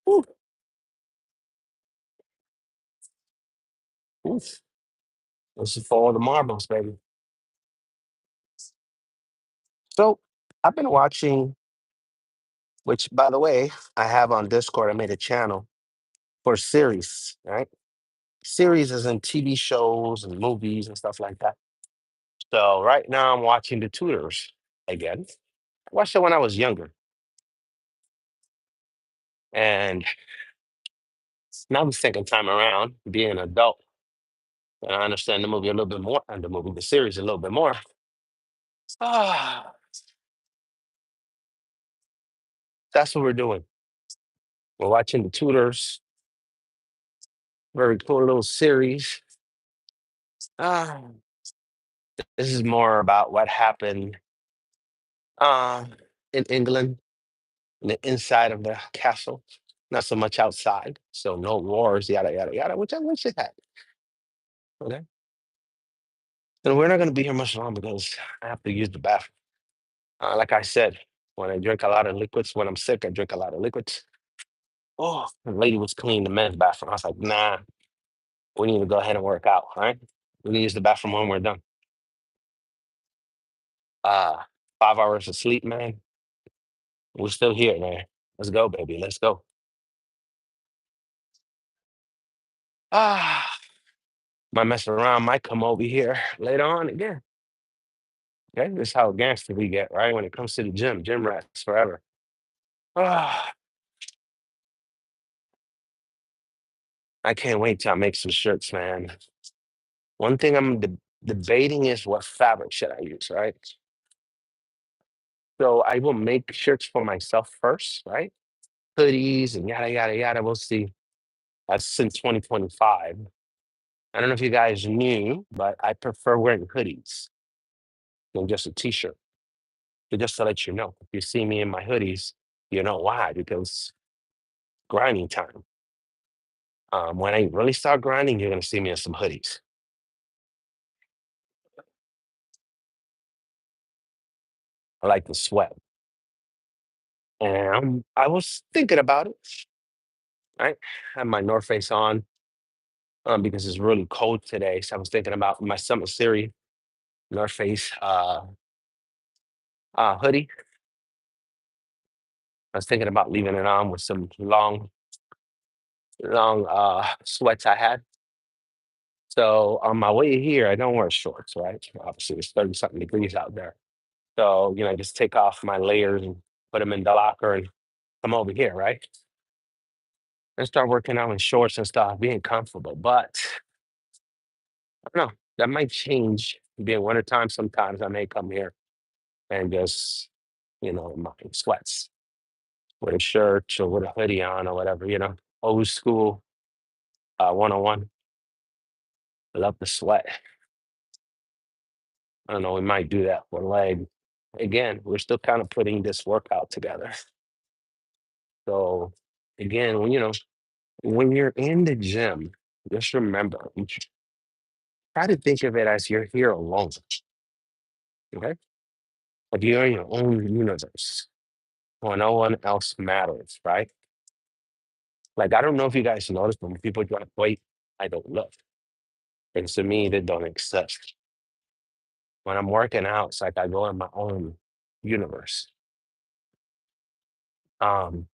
whew, oof. This is for all the marbles, baby. So I've been watching, which by the way, I have on Discord. I made a channel for series, right? Series is in TV shows and movies and stuff like that. So right now I'm watching The Tutors again. I watched it when I was younger. And now the second time around, being an adult, and I understand the movie a little bit more, and the series a little bit more. Ah, that's what we're doing. We're watching The Tutors, very cool little series. Ah, this is more about what happened uh, in England, in the inside of the castle, not so much outside. So no wars, yada yada yada, which I wish it had. Okay, and we're not going to be here much longer because I have to use the bathroom. Like I said, when I drink a lot of liquids, when I'm sick, I drink a lot of liquids. Oh, the lady was cleaning the men's bathroom. I was like, nah, we need to go ahead and work out. All right, we can use the bathroom when we're done. Uh, 5 hours of sleep, man. We're still here, man. Let's go, baby. Let's go. Ah, might mess around, might come over here later on again. Okay, this is how gangster we get, right? When it comes to the gym, gym rats forever. Ah, I can't wait till I make some shirts, man. One thing I'm debating is what fabric should I use, right? So I will make shirts for myself first, right? Hoodies and yada yada yada. We'll see. That's since 2025. I don't know if you guys knew, but I prefer wearing hoodies than just a t-shirt. So just to let you know, if you see me in my hoodies, you know why? Because grinding time. When I really start grinding, you're gonna see me in some hoodies. I like to sweat. And I was thinking about it. right? I have my North Face on because it's really cold today. So I was thinking about my summer series North Face hoodie. I was thinking about leaving it on with some long sweats I had. So on my way here, I don't wear shorts, right? Obviously, it's 30 something degrees out there. So, just take off my layers and put them in the locker and come over here, right? And start working out in shorts and stuff, being comfortable. But I don't know, that might change. Being wintertime, sometimes I may come here and just, in my sweats with a shirt or with a hoodie on or whatever, old school 101. I love the sweat. I don't know, we might do that for leg. Again, we're still kind of putting this workout together. So again, when you're in the gym, just remember, try to think of it as you're here alone. Okay. Like you're in your own universe where no one else matters, right? Like I don't know if you guys notice, but when people drop weight, I don't look. And to me, they don't exist. When I'm working out, it's like I go in my own universe. Um,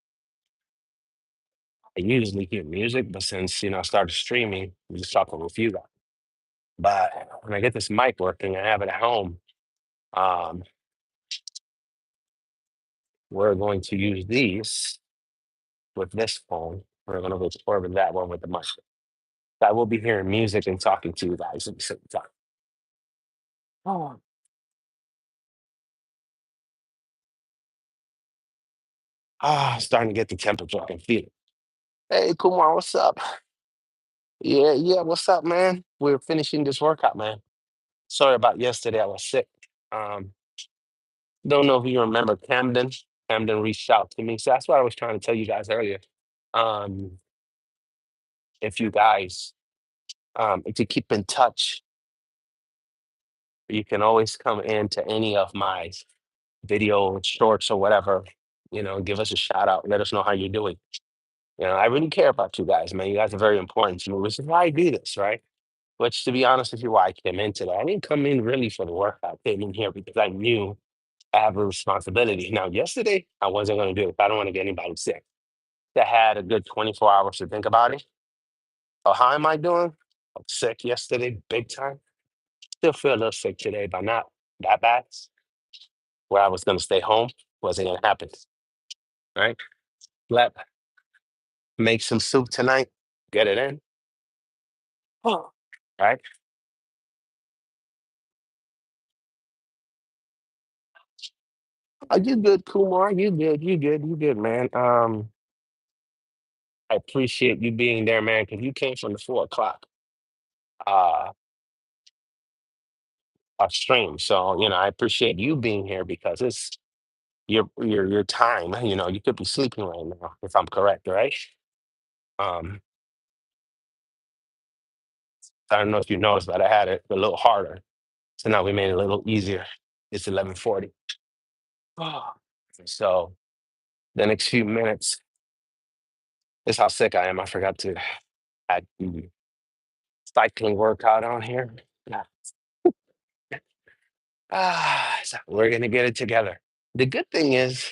I usually hear music, but since I started streaming, I'm just talking with you guys. But when I get this mic working, I have it at home. Um, we're going to use these with this phone. We're going to record with that one with the mic. So I will be hearing music and talking to you guys at the same time. Oh, starting to get the temperature. I can feel it. Hey, Kumar, what's up? Yeah, yeah, what's up, man? We're finishing this workout, man. Sorry about yesterday. I was sick. Um, don't know if you remember Camden. Camden reached out to me. So that's what I was trying to tell you guys earlier. Um, if you guys, if you keep in touch, you can always come into any of my video shorts or whatever, give us a shout out. Let us know how you're doing. I really care about you guys, man. You guys are very important to me, which is why I do this, right? Which, to be honest with you, why I came into that. I didn't come in really for the workout. I came in here because I knew I have a responsibility. Now, yesterday, I wasn't going to do it. I don't want to get anybody sick. I had a good 24 hours to think about it. Oh, how am I doing? I'm sick yesterday, big time. Still feel a little sick today, but not that bad. Where I was going to stay home wasn't going to happen, right? Let make some soup tonight, get it in. Oh, right? Oh, you good, Kumar? You good? You good? You good, man? I appreciate you being there, man, because you came from the 4 o'clock uh stream. So, I appreciate you being here because it's your time. You could be sleeping right now, if I'm correct, right? Um, I don't know if you noticed, but I had it a little harder. So now we made it a little easier. It's 11:40. Oh. So the next few minutes, this is how sick I am. I forgot to add the cycling workout on here. Yeah. So we're gonna get it together. The good thing is,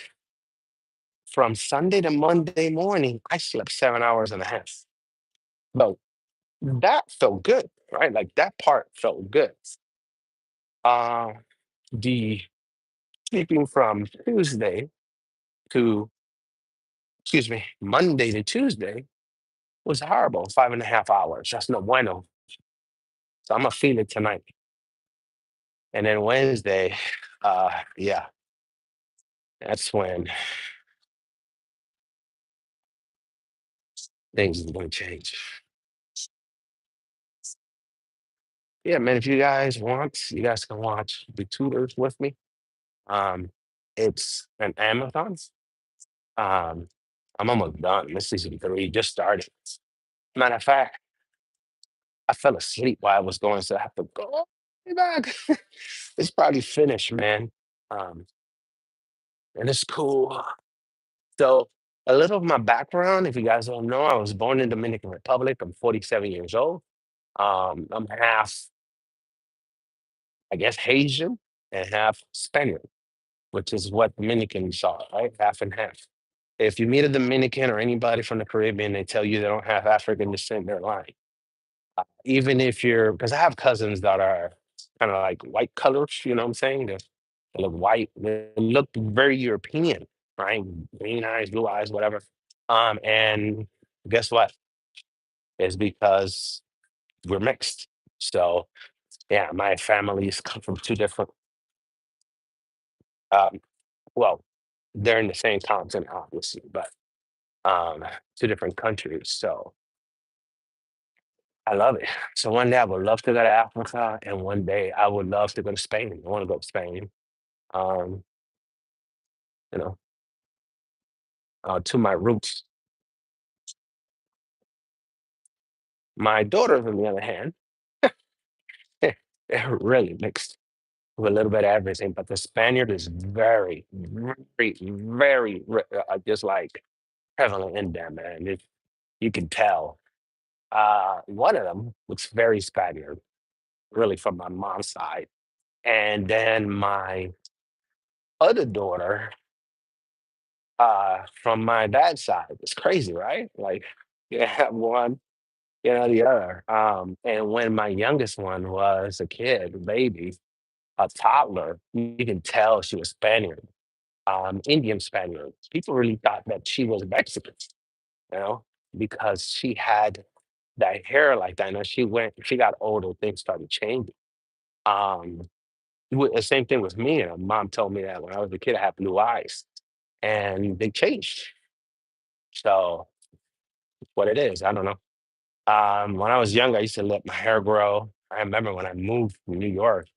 from Sunday to Monday morning, I slept 7 hours and a half. So that felt good, right? Like that part felt good. Uh, the sleeping from Tuesday to, excuse me, Monday to Tuesday was horrible. 5.5 hours. That's no bueno. So I'm gonna feel it tonight. And then Wednesday, yeah, that's when things are gonna change. Yeah, man, if you guys want, you guys can watch the tutors with me. Um, it's an Amazon. Um, I'm almost done. This season three just started. Matter of fact, I fell asleep while I was going, so I have to go all the way back. It's probably finished, man. Um, and it's cool. So A little of my background, if you guys don't know, I was born in Dominican Republic. I'm 47 years old. I'm half, I guess, Haitian and half Spaniard, which is what Dominicans are, right? Half and half. If you meet a Dominican or anybody from the Caribbean, they tell you they don't have African descent, they're lying. Even if you're, because I have cousins that are kind of like white colors, you know what I'm saying? They look white, they look very European, right? Green eyes, blue eyes, whatever. And guess what? It's because we're mixed. So yeah, my families come from two different, um, well, they're in the same continent, obviously, but two different countries. So I love it. So one day I would love to go to Africa, and one day I would love to go to Spain. I want to go to Spain. Um, you know, to my roots. My daughters, on the other hand, they're really mixed with a little bit of everything. But the Spaniard is very, very, very just like prevalent in them, man. You can tell. One of them looks very Spaniard, really from my mom's side, and then my other daughter, from my dad's side. It's crazy, right? Like you have one, the other. And when my youngest one was a kid, a baby, a toddler, you can tell she was Spaniard, Indian Spaniard. People really thought that she was Mexican, you know, because she had that hair like that. And as she got older, things started changing. Um, the same thing with me. And mom told me that when I was a kid, I had blue eyes, and they changed. So what it is, I don't know. When I was young, I used to let my hair grow. I remember when I moved from New York,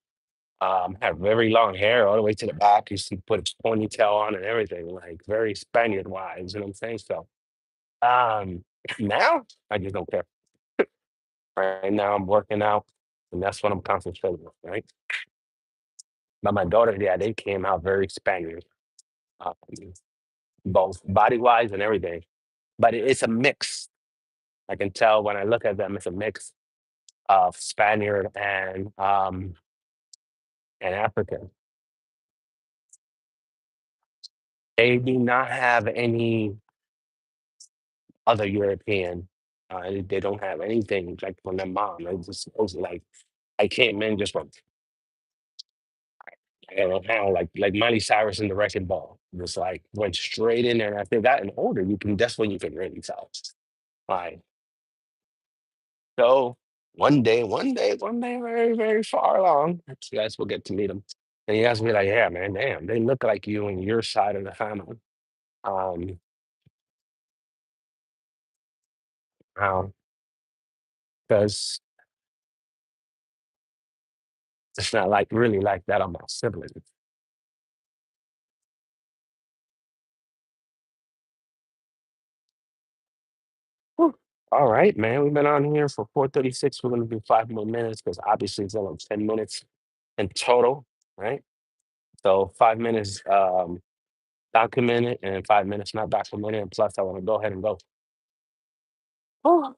had very long hair all the way to the back. Used to put a ponytail on and everything, like very Spaniard wise. You know what I'm saying? So um, now I just don't care. Right now I'm working out, and that's what I'm concentrating on. Right. But my daughter, yeah, they came out very Spaniard, um, both body wise and everything. But it's a mix. I can tell when I look at them, it's a mix of Spaniard and African. They do not have any other European. They don't have anything like from their mom. They just supposed like I came in just from I don't know how like Miley Cyrus in the Wrecking Ball. Just like went straight in there. And I think that in order you can that's when you can really tell. Like so one day, very, very far along, you guys will get to meet them. And you guys will be like, yeah, man, damn, they look like you and your side of the family. Um, because it's not like really like that on my siblings. Whew. All right, man. We've been on here for 4:36. We're gonna do 5 more minutes because obviously it's only 10 minutes in total, right? So 5 minutes documented and 5 minutes not documented. And plus I want to go ahead and go. Oh.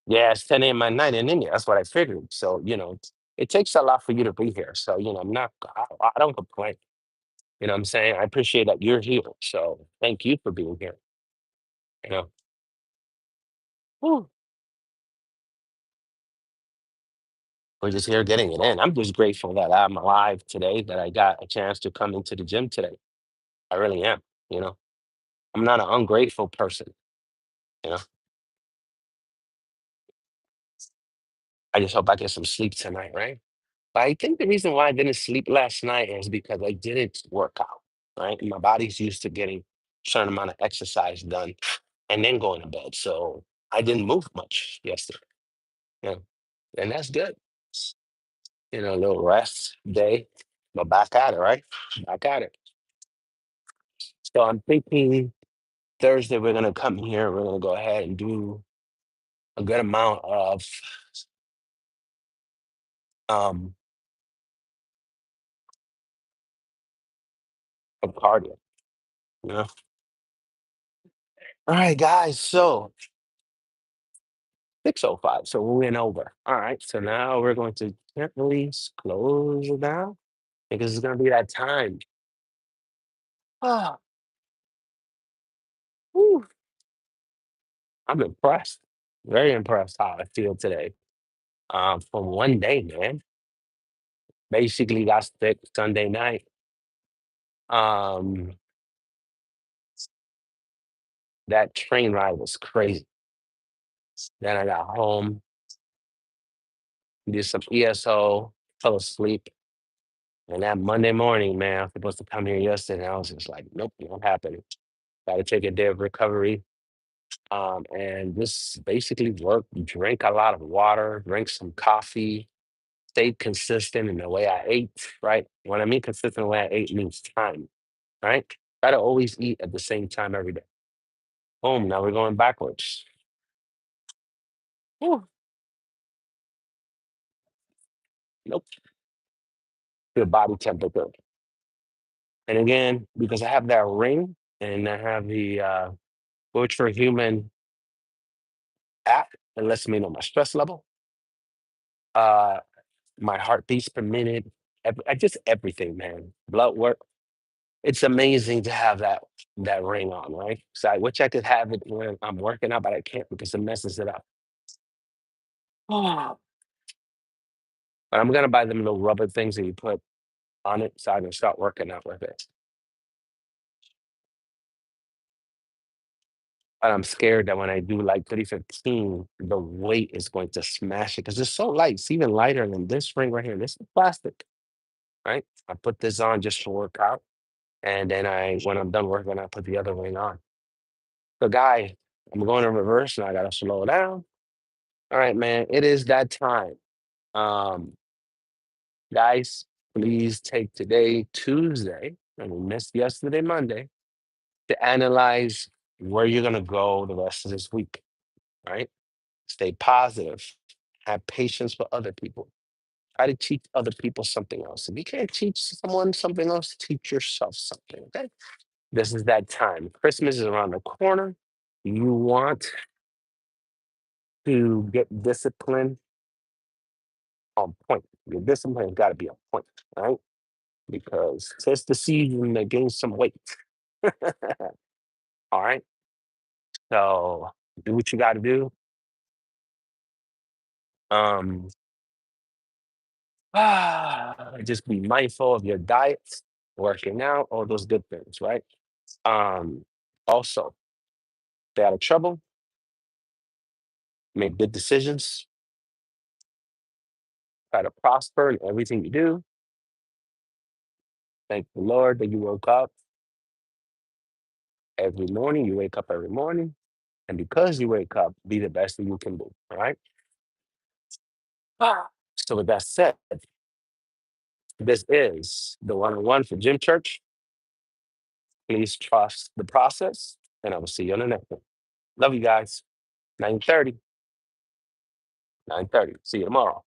Yeah, it's 10 a.m. at night in India. That's what I figured. So, it takes a lot for you to be here. So, I don't complain. You know what I'm saying? I appreciate that you're here. So thank you for being here. You know. Whew. We're just here getting it in. I'm just grateful that I'm alive today, that I got a chance to come into the gym today. I really am. You know, I'm not an ungrateful person. You know, I just hope I get some sleep tonight, right? But I think the reason why I didn't sleep last night is because I didn't work out, right? My body's used to getting a certain amount of exercise done and then going to bed. So I didn't move much yesterday. You know, and that's good. A little rest day, but back at it, right? Back at it. So I'm thinking Thursday we're gonna come here. We're gonna go ahead and do a good amount um of cardio. You know, All right, guys. So 6:05. So we went over. All right. So now we're going to gently close it down because it's going to be that time. Ah, whew, I'm impressed. Very impressed how I feel today. From one day, man. Basically got sick Sunday night. Um, that train ride was crazy. Then I got home, did some ESO, fell asleep. And that Monday morning, man, I was supposed to come here yesterday. And I was just like, nope, not happening. Got to take a day of recovery. And just basically work, drink a lot of water, drink some coffee, stayed consistent in the way I ate, right? When I mean consistent in the way I ate means time, right? Try to always eat at the same time every day. Boom, now we're going backwards. Whew, nope, good body temperature. And again, because I have that ring and I have the Coach for Human app, it lets me know my stress level, uh, my heartbeats per minute, just everything, man. Blood work. It's amazing to have that ring on, right? So I wish I could have it when I'm working out, but I can't because it messes it up. Oh, but I'm gonna buy them little rubber things that you put on it so I can start working out with it. But I'm scared that when I do like 315, the weight is going to smash it because it's so light. It's even lighter than this ring right here. This is plastic, right? I put this on just to work out. And then when I'm done working, I put the other ring on. So, guy, I'm going in reverse and I got to slow down. All right, man, it is that time. Um, guys, please take today, Tuesday, and we missed yesterday, Monday, to analyze where you're going to go the rest of this week, right? Stay positive, have patience with other people. Try to teach other people something else. If you can't teach someone something else, teach yourself something, okay? This is that time. Christmas is around the corner. You want to get discipline on point. Your discipline's got to be on point, right? Because it's the season to gain some weight. All right. So do what you got to do. Um, just be mindful of your diet, working out, all those good things, right? Um, Also, stay out of trouble, make good decisions, try to prosper in everything you do. Thank the Lord that you woke up every morning. You wake up every morning. And because you wake up, be the best that you can be. All right. So, with that said, this is the one-on-one for Gym Church. Please trust the process. And I will see you on the next one. Love you guys. 9:30. 9:30. See you tomorrow.